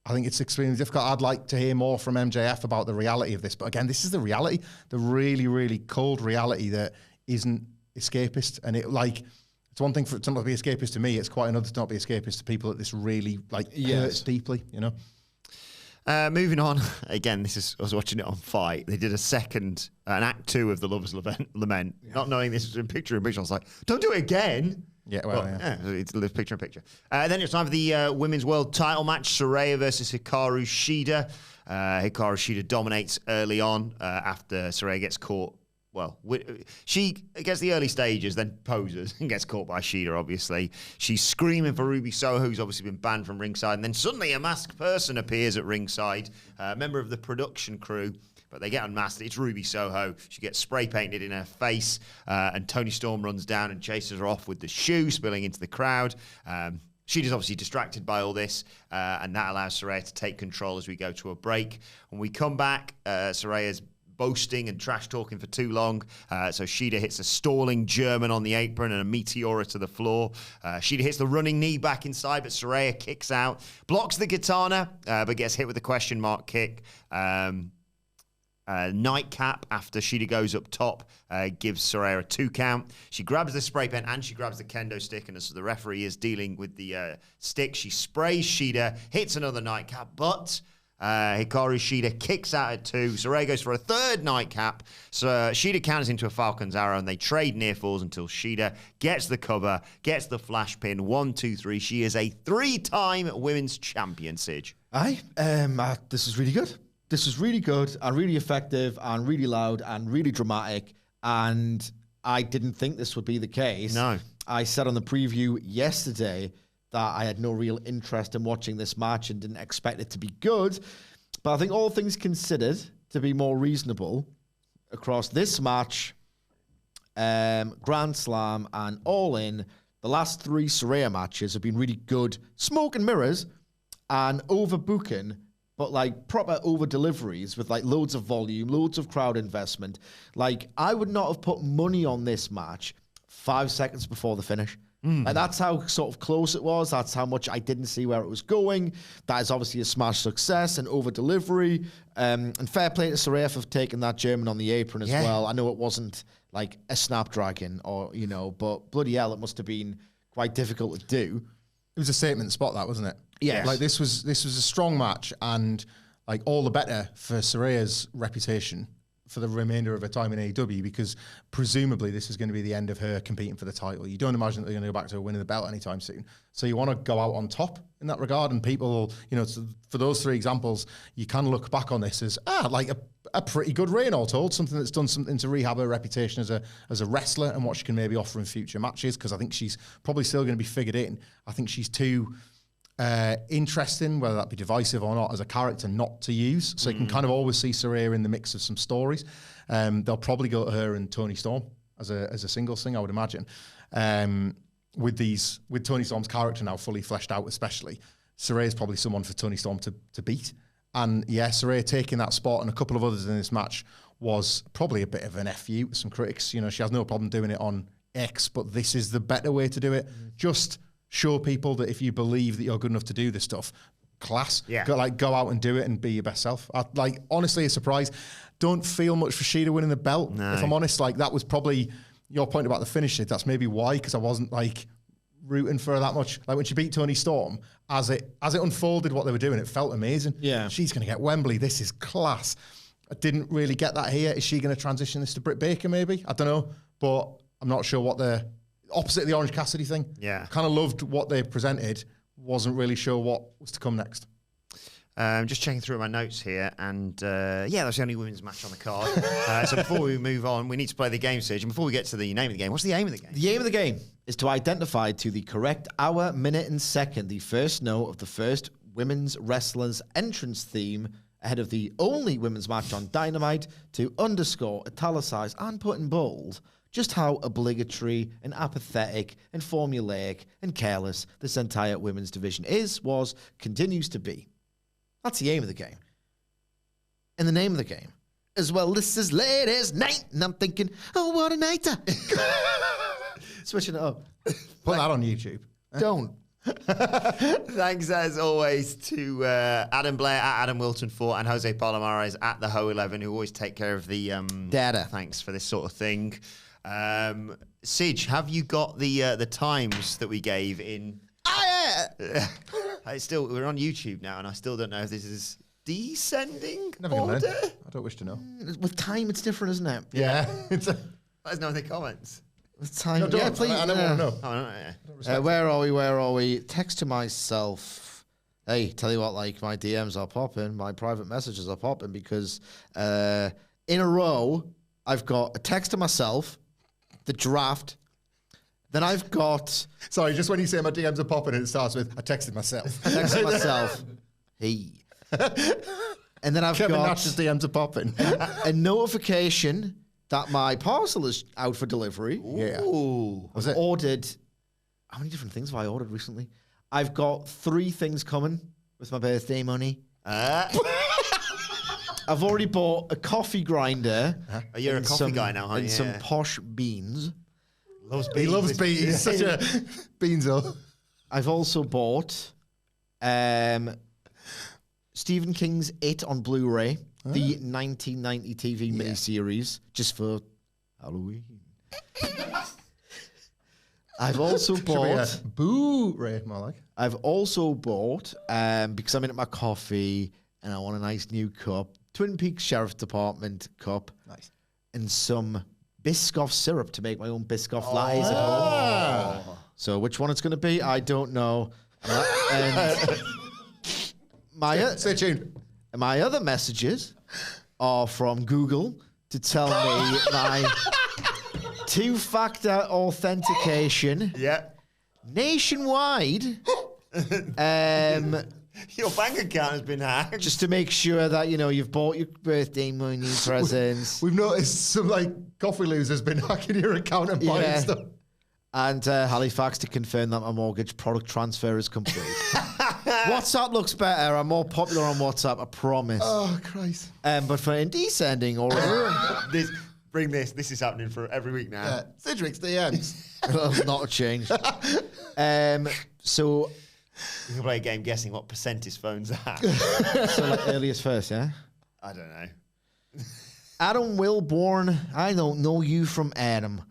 difficult. I'd like to hear more from MJF about the reality of this. But again, this is the reality, the really, really cold reality that isn't escapist. And it's one thing for it to not be escapist to me. It's quite another to not be escapist to people that this really, like, hurts deeply, you know? Moving on, again, I was watching it on Fight. They did an act 2 of the Lovers Lament, not knowing this was in picture-in-picture. I was like, don't do it again. Yeah, well, it's picture-in-picture. Then it's time for the Women's World title match, Saraya versus Hikaru Shida. Hikaru Shida dominates early on after Saraya gets caught. Well, she gets the early stages, then poses and gets caught by Shida, obviously. She's screaming for Ruby Soho, who's obviously been banned from ringside. And then suddenly a masked person appears at ringside, a member of the production crew. But they get unmasked. It's Ruby Soho. She gets spray painted in her face. And Toni Storm runs down and chases her off with the shoe, spilling into the crowd. Shida's obviously distracted by all this, and that allows Saraya to take control as we go to a break. When we come back, Saraya's boasting and trash talking for too long. So Shida hits a stalling German on the apron and a meteora to the floor. Shida hits the running knee back inside, but Saraya kicks out, blocks the katana, but gets hit with the question mark kick. Nightcap after Shida goes up top, gives Saraya a 2 count. She grabs the spray paint and she grabs the kendo stick, and as the referee is dealing with the stick, she sprays Shida, hits another nightcap, but Hikaru Shida kicks out at 2. Saraya goes for a 3rd nightcap. So Shida counters into a Falcon's Arrow, and they trade near falls until Shida gets the cover, gets the flash pin. 1, 2, 3. She is a 3-time women's champion, Sidge. This is really good. This is really good and really effective and really loud and really dramatic. And I didn't think this would be the case. No. I said on the preview yesterday that I had no real interest in watching this match and didn't expect it to be good. But I think all things considered, to be more reasonable, across this match, Grand Slam and All In, the last 3 Saraya matches have been really good. Smoke and mirrors and overbooking, but like proper over deliveries with like loads of volume, loads of crowd investment. Like, I would not have put money on this match 5 seconds before the finish. Like, that's how sort of close it was. That's how much I didn't see where it was going. That is obviously a smash success and over delivery. And fair play to Saraya for taking that German on the apron as well. I know it wasn't like a Snapdragon or, but bloody hell, it must have been quite difficult to do. It was a statement spot, that, wasn't it? Yeah. Like, this was a strong match, and like all the better for Saraya's reputation for the remainder of her time in AEW, because presumably this is going to be the end of her competing for the title. You don't imagine that they're going to go back to winning the belt anytime soon. So you want to go out on top in that regard, and people, for those 3 examples, you can look back on this as like a pretty good reign, all told, something that's done something to rehab her reputation as a wrestler and what she can maybe offer in future matches, because I think she's probably still going to be figured in. I think she's too interesting, whether that be divisive or not, as a character not to use. So you can kind of always see Saraya in the mix of some stories. They'll probably go to her and Toni Storm as a singles thing, I would imagine. With Toni Storm's character now fully fleshed out, especially, Saraya's probably someone for Toni Storm to beat. And yeah, Saraya taking that spot and a couple of others in this match was probably a bit of an FU with some critics. You know, she has no problem doing it on X, but this is the better way to do it. Just show people that if you believe that you're good enough to do this stuff, class. Yeah. Go out and do it and be your best self. Honestly, a surprise. Don't feel much for Shida winning the belt. No. If I'm honest, that was probably your point about the finish. That's maybe why, because I wasn't rooting for her that much. Like when she beat Toni Storm, as it unfolded what they were doing, it felt amazing. Yeah. She's going to get Wembley. This is class. I didn't really get that here. Is she going to transition this to Britt Baker maybe? I don't know. But I'm not sure what the opposite of the Orange Cassidy thing. Yeah. Kind of loved what they presented. Wasn't really sure what was to come next. Just checking through my notes here, and that's the only women's match on the card. So before we move on, we need to play the game, Serge. And before we get to the name of the game, what's the aim of the game? The aim of the game is to identify to the correct hour, minute, and second the first note of the first women's wrestler's entrance theme ahead of the only women's match on Dynamite to underscore, italicize, and put in bold just how obligatory and apathetic and formulaic and careless this entire women's division continues to be. That's the aim of the game. And the name of the game is, well, this is Ladies' Night. And I'm thinking, oh, what a night. Switching it up. Put that on YouTube. Don't. Thanks as always to Adam Blair at Adam Wilton 4 and Jose Palomares at the Ho 11, who always take care of the data. Thanks for this sort of thing. Sige, have you got the times that we gave in? We're on YouTube now, and I still don't know if this is descending Never gonna order. know. I don't wish to know. With time, it's different, isn't it? Yeah. Let us know in the comments. With time, No, don't. yeah, please. I never want to know. Oh, no, yeah. Where are we? Text to myself. Hey, tell you what, my DMs are popping, my private messages are popping, because in a row, I've got a text to myself, the draft. Then I've got... Sorry, just when you say my DMs are popping and it starts with, I texted myself. Hey. And then I've Kevin got... Nash's DMs are popping. a notification that my parcel is out for delivery. Yeah. Ooh. Was it? Ordered... How many different things have I ordered recently? I've got 3 things coming with my birthday money. I've already bought a coffee grinder. Oh, you're a coffee guy now, aren't you? And some posh beans. He loves beans. He's such a beanzo. I've also bought Stephen King's It on Blu-ray, the 1990 TV miniseries, just for Halloween. I've also bought... Boo-ray, more like. I've also bought, because I'm in at my coffee and I want a nice new cup, Twin Peaks Sheriff Department cup. Nice. And some Biscoff syrup to make my own Biscoff lattes at home. So which one it's going to be, I don't know. And Stay tuned. my other messages are from Google to tell me my 2-factor authentication nationwide. Your bank account has been hacked. Just to make sure that, you've bought your birthday money presents. We've noticed some coffee losers been hacking your account and buying stuff. And Halifax to confirm that my mortgage product transfer is complete. WhatsApp looks better. I'm more popular on WhatsApp, I promise. Oh, Christ. But for in descending or This is happening for every week now. Cedric's DMs. not a change. So We can play a game guessing what percent his phone's at. earliest first, yeah? I don't know. Adam Wilborn, I don't know you from Adam.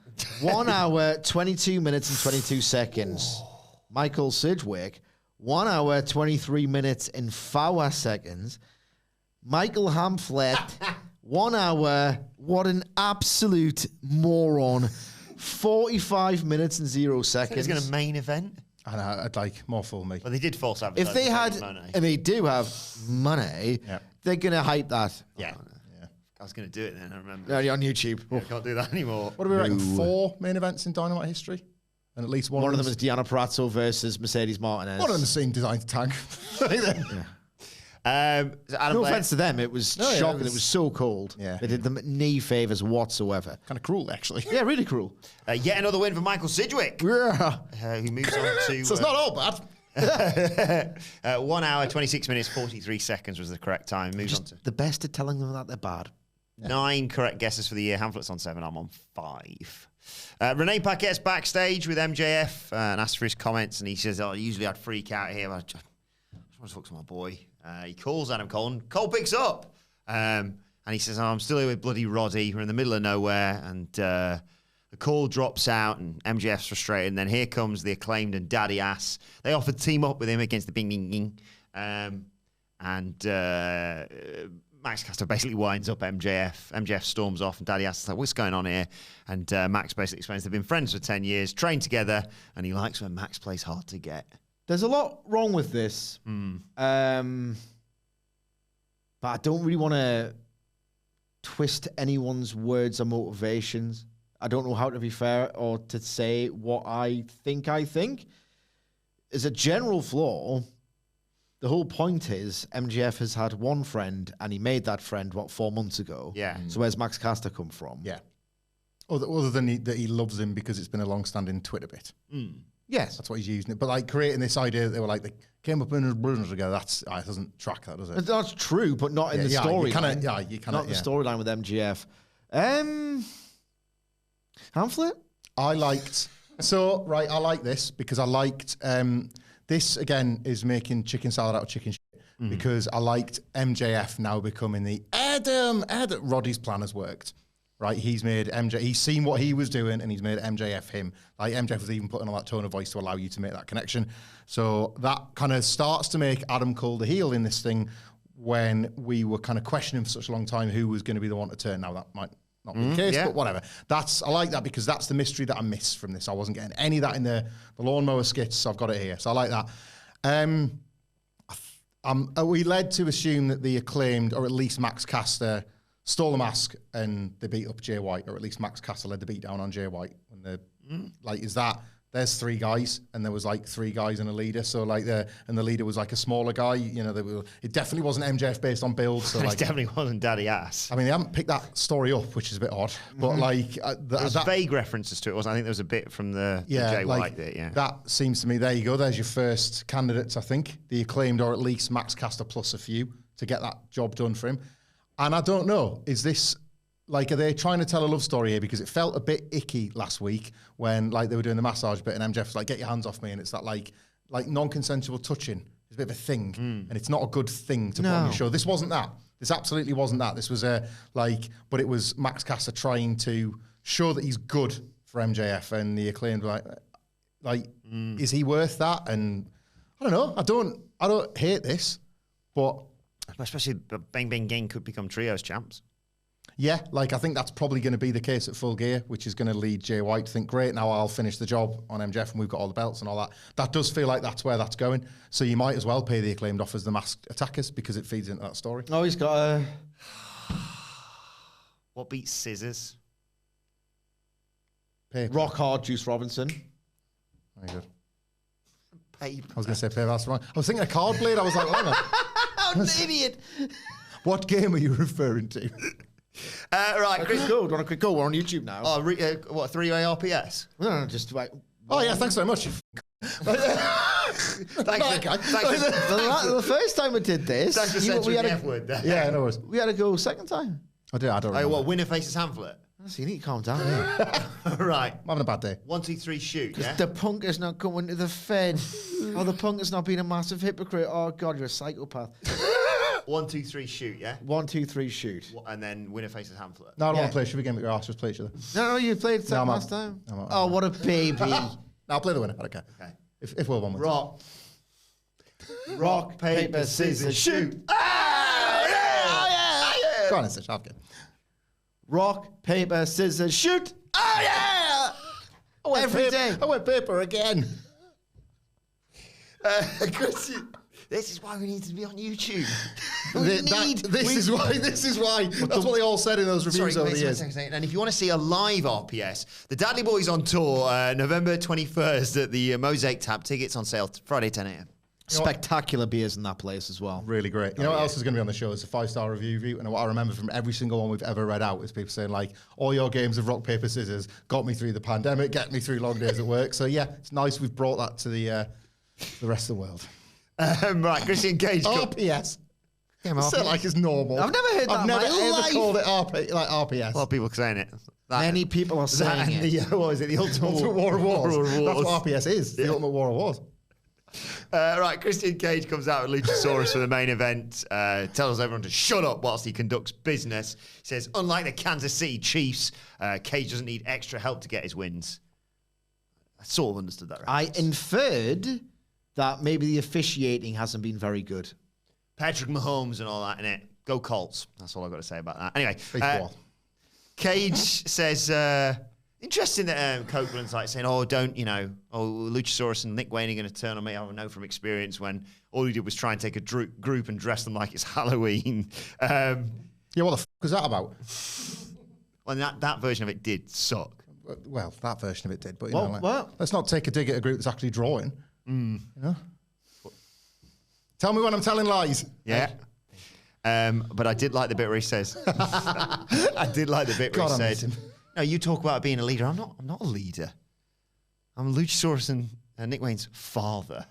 1 hour, 22 minutes and 22 seconds. Michael Sidgwick, 1 hour, 23 minutes and 4 seconds. Michael Hamflet, 1 hour, what an absolute moron. 45 minutes and 0 seconds. He's going to main event. I know, I'd like more full me. Well, they did false advertise. If they had, and they do have money, they're going to hype that. Yeah. I was going to do it then, I remember. On YouTube. I can't do that anymore. What are we ranking? 4 main events in Dynamite history? And at least One of them is Deanna Prato versus Mercedes Martinez. one of them is same design tag. Adam No Blair- offense to them, it was shocking. It was so cold. Yeah. They did them knee favours whatsoever. Kind of cruel, actually. Yeah, really cruel. yet another win for Michael Sidgwick, Yeah. who moves on to... So it's not all bad. 1 hour, 26 minutes, 43 seconds was the correct time. Moves on to The best at telling them that they're bad. 9 correct guesses for the year. Hamlet's on 7. I'm on 5. Renee Paquette's backstage with MJF and asked for his comments, and he says, usually I'd freak out here. I just want to talk to my boy. He calls Adam Cole, and Cole picks up. And he says, I'm still here with bloody Roddy. We're in the middle of nowhere. And the call drops out, and MJF's frustrated. And then here comes the Acclaimed and Daddy Ass. They offered to team up with him against the Bing Bing Bing. Max Caster basically winds up MJF. MJF storms off, and Daddy asks, like, what's going on here? And Max basically explains they've been friends for 10 years, trained together, and he likes when Max plays hard to get. There's a lot wrong with this. But I don't really want to twist anyone's words or motivations. I don't know how to be fair or to say what I think. As a general flaw, the whole point is MJF has had one friend, and he made that friend, 4 months ago? Yeah. So where's Max Caster come from? Yeah. Other than that he loves him because it's been a long-standing Twitter bit. Yes. That's what he's using it. But like creating this idea that they were like, they came up in his business together, it doesn't track that, does it? That's true, but not in the storyline. You Not the storyline with MJF. Hamlet? I like this because I liked this again is making chicken salad out of chicken shit because I liked MJF now becoming the Adam. Roddy's plan has worked, right? He's made MJ. He's seen what he was doing and he's made MJF him. Like MJF was even putting on that tone of voice to allow you to make that connection. So that kind of starts to make Adam Cole the heel in this thing when we were kind of questioning for such a long time who was going to be the one to turn. Now that might not be the case, but whatever. I like that because that's the mystery that I missed from this. I wasn't getting any of that in the lawnmower skits, so I've got it here. So I like that. Are we led to assume that the Acclaimed, or at least Max Caster, stole the mask and they beat up Jay White, or at least Max Caster led the beat down on Jay White? When is that? There's 3 guys, and there was like 3 guys and a leader. So like the leader was like a smaller guy. You know, it definitely wasn't MJF based on build. So like, It definitely wasn't Daddy Ass. I mean, they haven't picked that story up, which is a bit odd. But like, There's vague references to it. I think there was a bit from the Jay White bit. Yeah, that seems to me. There you go. There's your first candidates. I think the Acclaimed, or at least Max Caster plus a few to get that job done for him. And I don't know, is this like, are they trying to tell a love story here? Because it felt a bit icky last week when like they were doing the massage bit and MJF was like, get your hands off me. And it's that like non-consensual touching is a bit of a thing. And it's not a good thing to put on your show. This wasn't that. This absolutely wasn't that. This was but it was Max Caster trying to show that he's good for MJF, and the Acclaimed were is he worth that? And I don't know. I don't hate this, but especially Bang Bang Gang could become trios champs. yeah, like I think that's probably going to be the case at Full Gear, which is going to lead Jay White to think, great, now I'll finish the job on MJF and we've got all the belts and all that. That does feel like that's where that's going. So you might as well pay the Acclaimed off as the masked attackers because it feeds into that story. Oh, he's got a... What beats Scissors? Paper. Rock Hard Juice Robinson. Very good. Paper. I was going to say paper, that's wrong. I was thinking a card blade. I was like, hang on. I'm an idiot. What game are you referring to? Right, Chris. Quick go. Do you want a quick go? We're on YouTube now. Oh, what, 3-way RPS? No, just like... Oh, yeah, thanks very much. Thanks for the first time we did this, thanks for censoring the F word there. Yeah, no worries. we had to go second time. I don't Oh, remember. what, winner faces Hamlet? So you need to calm down here. Right. I'm having a bad day. 1, 2, 3, shoot, yeah? The punk is not going to the Fed. Oh, the punk has not been a massive hypocrite. Oh, God, you're a psychopath. 1, 2, 3, shoot, yeah? 1, 2, 3, shoot. And then winner faces Hamlet. No, I don't Yeah. want to play. Should we game with your ass? Just play each other. No, you played second I'm out. last time. I'm out. Oh, what a baby. No, I'll play the winner. I don't care. Okay. If Will won wins. Rock, paper, scissors, shoot. Go on, Stitch. Have a game. Rock, paper, scissors, shoot. Oh, yeah! Every day. I went paper again. Chris, this is why we need to be on YouTube. This is why. That's what they all said in those reviews over the years. And if you want to see a live RPS, the Dadley Boyz on tour, November 21st at the Mosaic Tab. Tickets on sale Friday 10 a.m. Spectacular beers in that place as well. Really great. You know what else is going to be on the show? It's a 5-star review. And what I remember from every single one we've ever read out is people saying, like, all your games of rock, paper, scissors got me through the pandemic, get me through long days at work. So, yeah, it's nice we've brought that to the rest of the world. Right, Christian Cage. RPS. Still like it's normal. I've never heard that. I've never ever life. called it RPS. A lot of people saying it. Many people are saying it. What is it? The Ultimate War of Wars. That's what RPS is. The Ultimate War of Wars. Right, Christian Cage comes out with Luchasaurus for the main event, tells everyone to shut up whilst he conducts business. He says, unlike the Kansas City Chiefs, Cage doesn't need extra help to get his wins. I sort of understood that. I inferred that maybe the officiating hasn't been very good. Patrick Mahomes and all that in it. Go Colts. That's all I've got to say about that. Anyway, Cage says, interesting that Copeland's like saying, Luchasaurus and Nick Wayne are going to turn on me. I know from experience when all he did was try and take a group and dress them like it's Halloween. Yeah, what the fuck was that about? Well, that version of it did suck. Well, that version of it did, but let's not take a dig at a group that's actually drawing. You know? Tell me when I'm telling lies. Yeah. But I did like the bit where he says, I did like the bit where he said, no, you talk about being a leader. I'm not a leader. I'm Luchasaurus and Nick Wayne's father.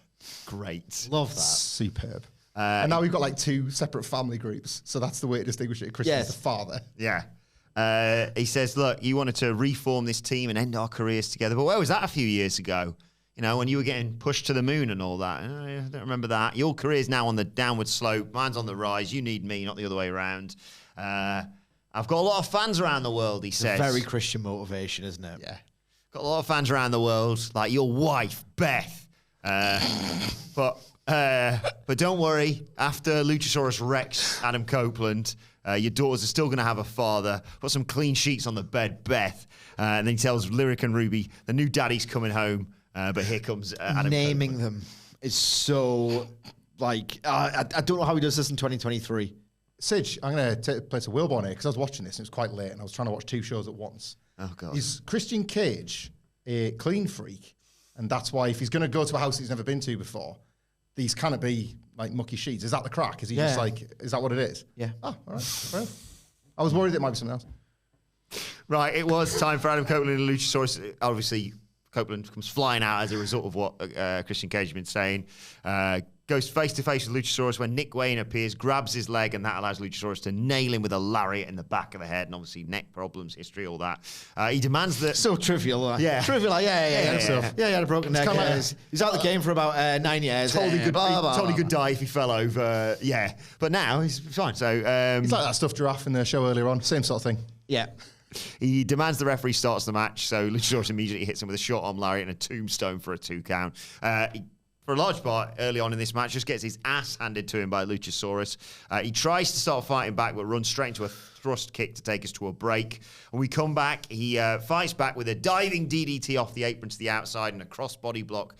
Great. Love that. Superb. And now we've got like 2 separate family groups. So that's the way to distinguish it. Christian's the father. Yeah. He says, look, you wanted to reform this team and end our careers together. But where was that a few years ago? You know, when you were getting pushed to the moon and all that. I don't remember that. Your career's now on the downward slope. Mine's on the rise. You need me, not the other way around. I've got a lot of fans around the world, he says. Very Christian motivation, isn't it? Yeah. Got a lot of fans around the world, like your wife, Beth. But don't worry. After Luchasaurus wrecks Adam Copeland, your daughters are still going to have a father. Put some clean sheets on the bed, Beth. And then he tells Lyric and Ruby, the new daddy's coming home. But here comes Adam Naming Copeland. them is so, like, I don't know how he does this in 2023. Sidge, I'm going to place a wheelbone here because I was watching this and it was quite late and I was trying to watch 2 shows at once. Oh, God. Is Christian Cage a clean freak? And that's why if he's going to go to a house he's never been to before, these cannot be like mucky sheets. Is that the crack? Is he just like, is that what it is? Yeah. Oh, all right. Well, I was worried it might be something else. Right, it was time for Adam Copeland and Luchasaurus. Obviously, Copeland comes flying out as a result of what Christian Cage has been saying. Goes face-to-face with Luchasaurus when Nick Wayne appears, grabs his leg, and that allows Luchasaurus to nail him with a lariat in the back of the head, and obviously neck problems, history, all that. He demands that... So trivial. Yeah. Trivial, yeah, he had a broken neck. He's out of the game for about 9 years. Totally could die if he fell over. Yeah. But now he's fine. So he's like that stuffed giraffe in the show earlier on. Same sort of thing. Yeah. He demands the referee starts the match, so Luchasaurus immediately hits him with a short arm lariat and a tombstone for a 2 count. For a large part, early on in this match, just gets his ass handed to him by Luchasaurus. He tries to start fighting back, but runs straight into a thrust kick to take us to a break. When we come back, he fights back with a diving DDT off the apron to the outside and a crossbody block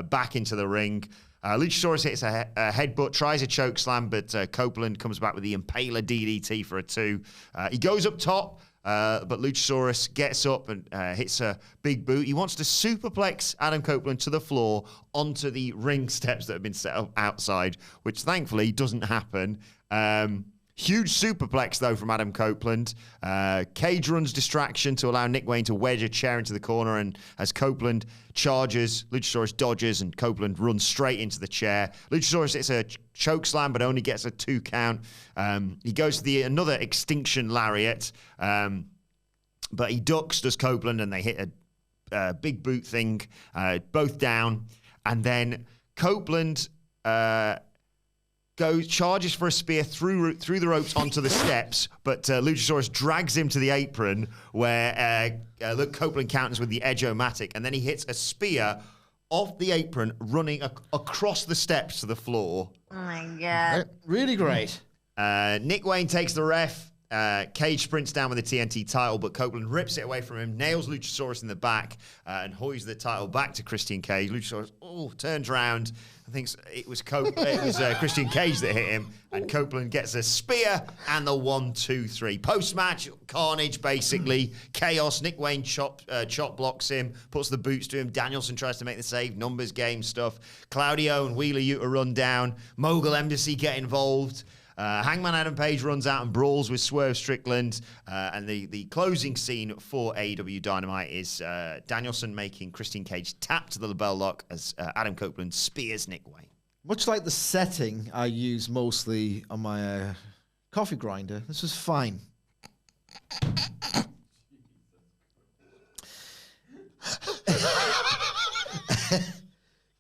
back into the ring. Luchasaurus hits a headbutt, tries a choke slam, but Copeland comes back with the Impaler DDT for a 2. He goes up top. But Luchasaurus gets up and hits a big boot. He wants to superplex Adam Copeland to the floor onto the ring steps that have been set up outside, which thankfully doesn't happen. Huge superplex, though, from Adam Copeland. Cage runs distraction to allow Nick Wayne to wedge a chair into the corner, and as Copeland charges, Luchasaurus dodges, and Copeland runs straight into the chair. Luchasaurus hits a choke slam, but only gets a 2 count. He goes to another extinction lariat, but he ducks, does Copeland, and they hit a big boot thing, both down. And then Copeland... charges for a spear through the ropes onto the steps, but Luchasaurus drags him to the apron where Copeland counters with the Edge-O-Matic, and then he hits a spear off the apron running across the steps to the floor. Oh my God. Really great. Nick Wayne takes the ref Cage sprints down with the TNT title, but Copeland rips it away from him, nails Luchasaurus in the back, and hoists the title back to Christian Cage. Luchasaurus turns around. I think it was Christian Cage that hit him, and Copeland gets a spear and the 1-2-3. Post-match, carnage basically, chaos. Nick Wayne chop blocks him, puts the boots to him. Danielson tries to make the save, numbers game stuff. Claudio and Wheeler Yuta run down. Mogul Embassy get involved. Hangman Adam Page runs out and brawls with Swerve Strickland. And the closing scene for AEW Dynamite is Danielson making Christian Cage tap to the label lock as Adam Copeland spears Nick Wayne. Much like the setting I use mostly on my coffee grinder, this was fine.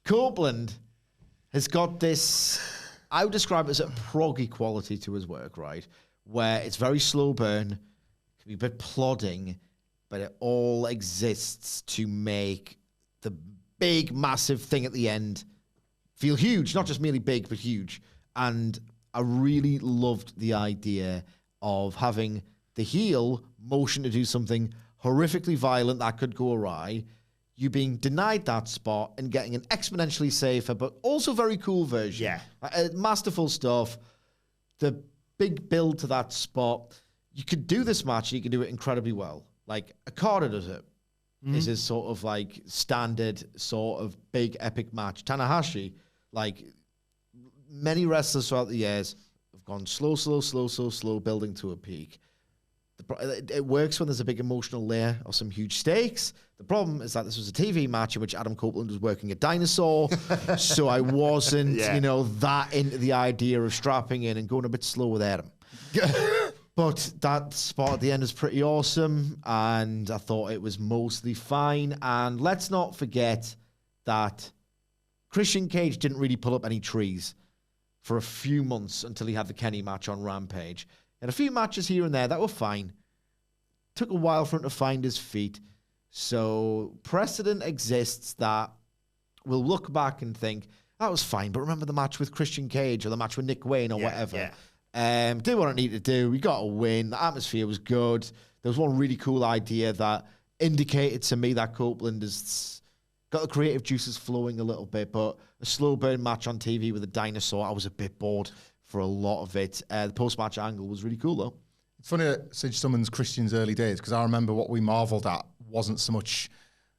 Copeland has got this, I would describe it as a proggy quality to his work, right? Where it's very slow burn, can be a bit plodding, but it all exists to make the big, massive thing at the end feel huge. Not just merely big, but huge. And I really loved the idea of having the heel motion to do something horrifically violent that could go awry, you being denied that spot and getting an exponentially safer but also very cool version. Yeah. Masterful stuff. The big build to that spot. You could do this match and you can do it incredibly well. Like Okada does it. Is his sort of like standard sort of big epic match. Tanahashi, like many wrestlers throughout the years have gone slow, building to a peak. It works when there's a big emotional layer or some huge stakes. The problem is that this was a TV match in which Adam Copeland was working a dinosaur, so I wasn't, that into the idea of strapping in and going a bit slow with Adam. But that spot at the end is pretty awesome, and I thought it was mostly fine. And let's not forget that Christian Cage didn't really pull up any trees for a few months until he had the Kenny match on Rampage. Had a few matches here and there that were fine. Took a while for him to find his feet. So precedent exists that we'll look back and think, that was fine, but remember the match with Christian Cage or the match with Nick Wayne or whatever. Yeah. Did what it needed to do. We got a win. The atmosphere was good. There was one really cool idea that indicated to me that Copeland has got the creative juices flowing a little bit, but a slow burn match on TV with a dinosaur, I was a bit bored for a lot of it. The post-match angle was really cool, though. It's funny that Sid summons Christian's early days, because I remember what we marvelled at wasn't so much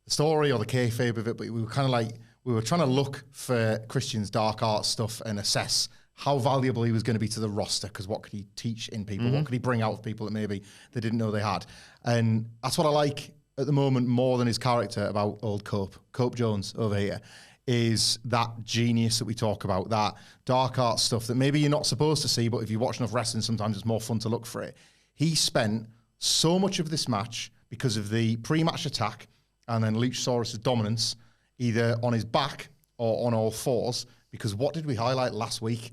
the story or the kayfabe of it, but we were kind of like, we were trying to look for Christian's dark art stuff and assess how valuable he was going to be to the roster, because what could he teach in people? What could he bring out of people that maybe they didn't know they had? And that's what I like at the moment more than his character about old Cope Jones over here, is that genius that we talk about, that dark art stuff that maybe you're not supposed to see, but if you watch enough wrestling, sometimes it's more fun to look for it. He spent so much of this match, because of the pre-match attack and then Luchasaurus' dominance, either on his back or on all fours, because what did we highlight last week?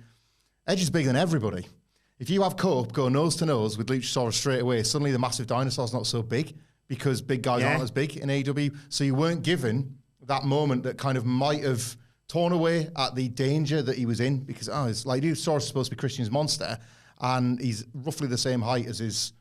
Edge is bigger than everybody. If you have Cope go nose to nose with Luchasaurus straight away, suddenly the massive dinosaur's not so big, because big guys aren't as big in AEW. So you weren't given that moment that kind of might have torn away at the danger that he was in, because it's like Luchasaurus is supposed to be Christian's monster, and he's roughly the same height as his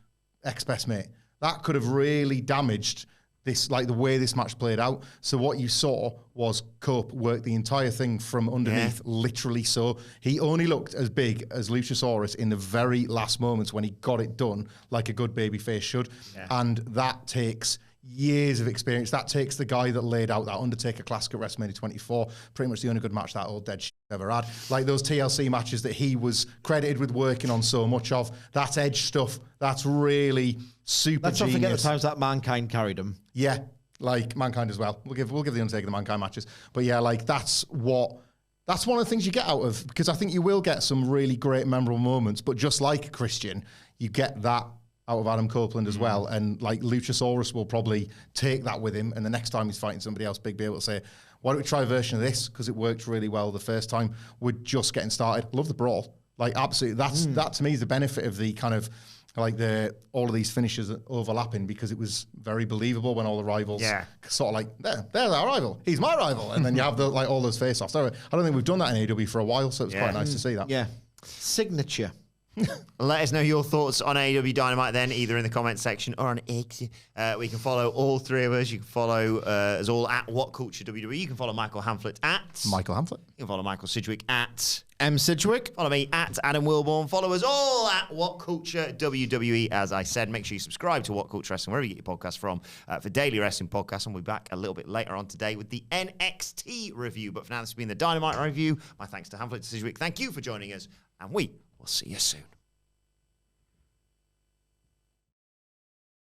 ex-best mate. That could have really damaged this, like the way this match played out. So what you saw was Cope work the entire thing from underneath, literally. So he only looked as big as Luchasaurus in the very last moments when he got it done, like a good babyface should. Yeah. And that takes years of experience. That takes the guy that laid out that Undertaker Classic at WrestleMania 24, pretty much the only good match that old dead shit ever had. Like those TLC matches that he was credited with working on so much of. That Edge stuff, that's really super Let's genius. not forget the times that Mankind carried him. Yeah, like Mankind as well. We'll give the Undertaker the Mankind matches. But yeah, like that's one of the things you get out of, because I think you will get some really great memorable moments, but just like Christian, you get that out of Adam Copeland as well. And like Luchasaurus will probably take that with him, and the next time he's fighting somebody else big, be able to say, why don't we try a version of this, because it worked really well the first time. We're just getting started. Love the brawl. Like absolutely, that to me is the benefit of the kind of like all of these finishes overlapping, because it was very believable when all the rivals sort of like, there's our rival, he's my rival, and then you have all those face-offs. I don't think we've done that in AEW for a while, so it's quite nice to see that. Yeah. Signature. Let us know your thoughts on AEW Dynamite then, either in the comment section or on X. We can follow all three of us. You can follow us all at WhatCulture WWE. You can follow Michael Hamflett at Michael Hamflett. You can follow Michael Sidgwick at M. Sidgwick. Follow me at Adam Wilborn. Follow us all at WhatCulture WWE. As I said, make sure you subscribe to WhatCulture Wrestling, wherever you get your podcast from, for daily wrestling podcasts. And we'll be back a little bit later on today with the NXT review. But for now, this has been the Dynamite review. My thanks to Hamflett and Sidgwick. Thank you for joining us, and we will see you soon.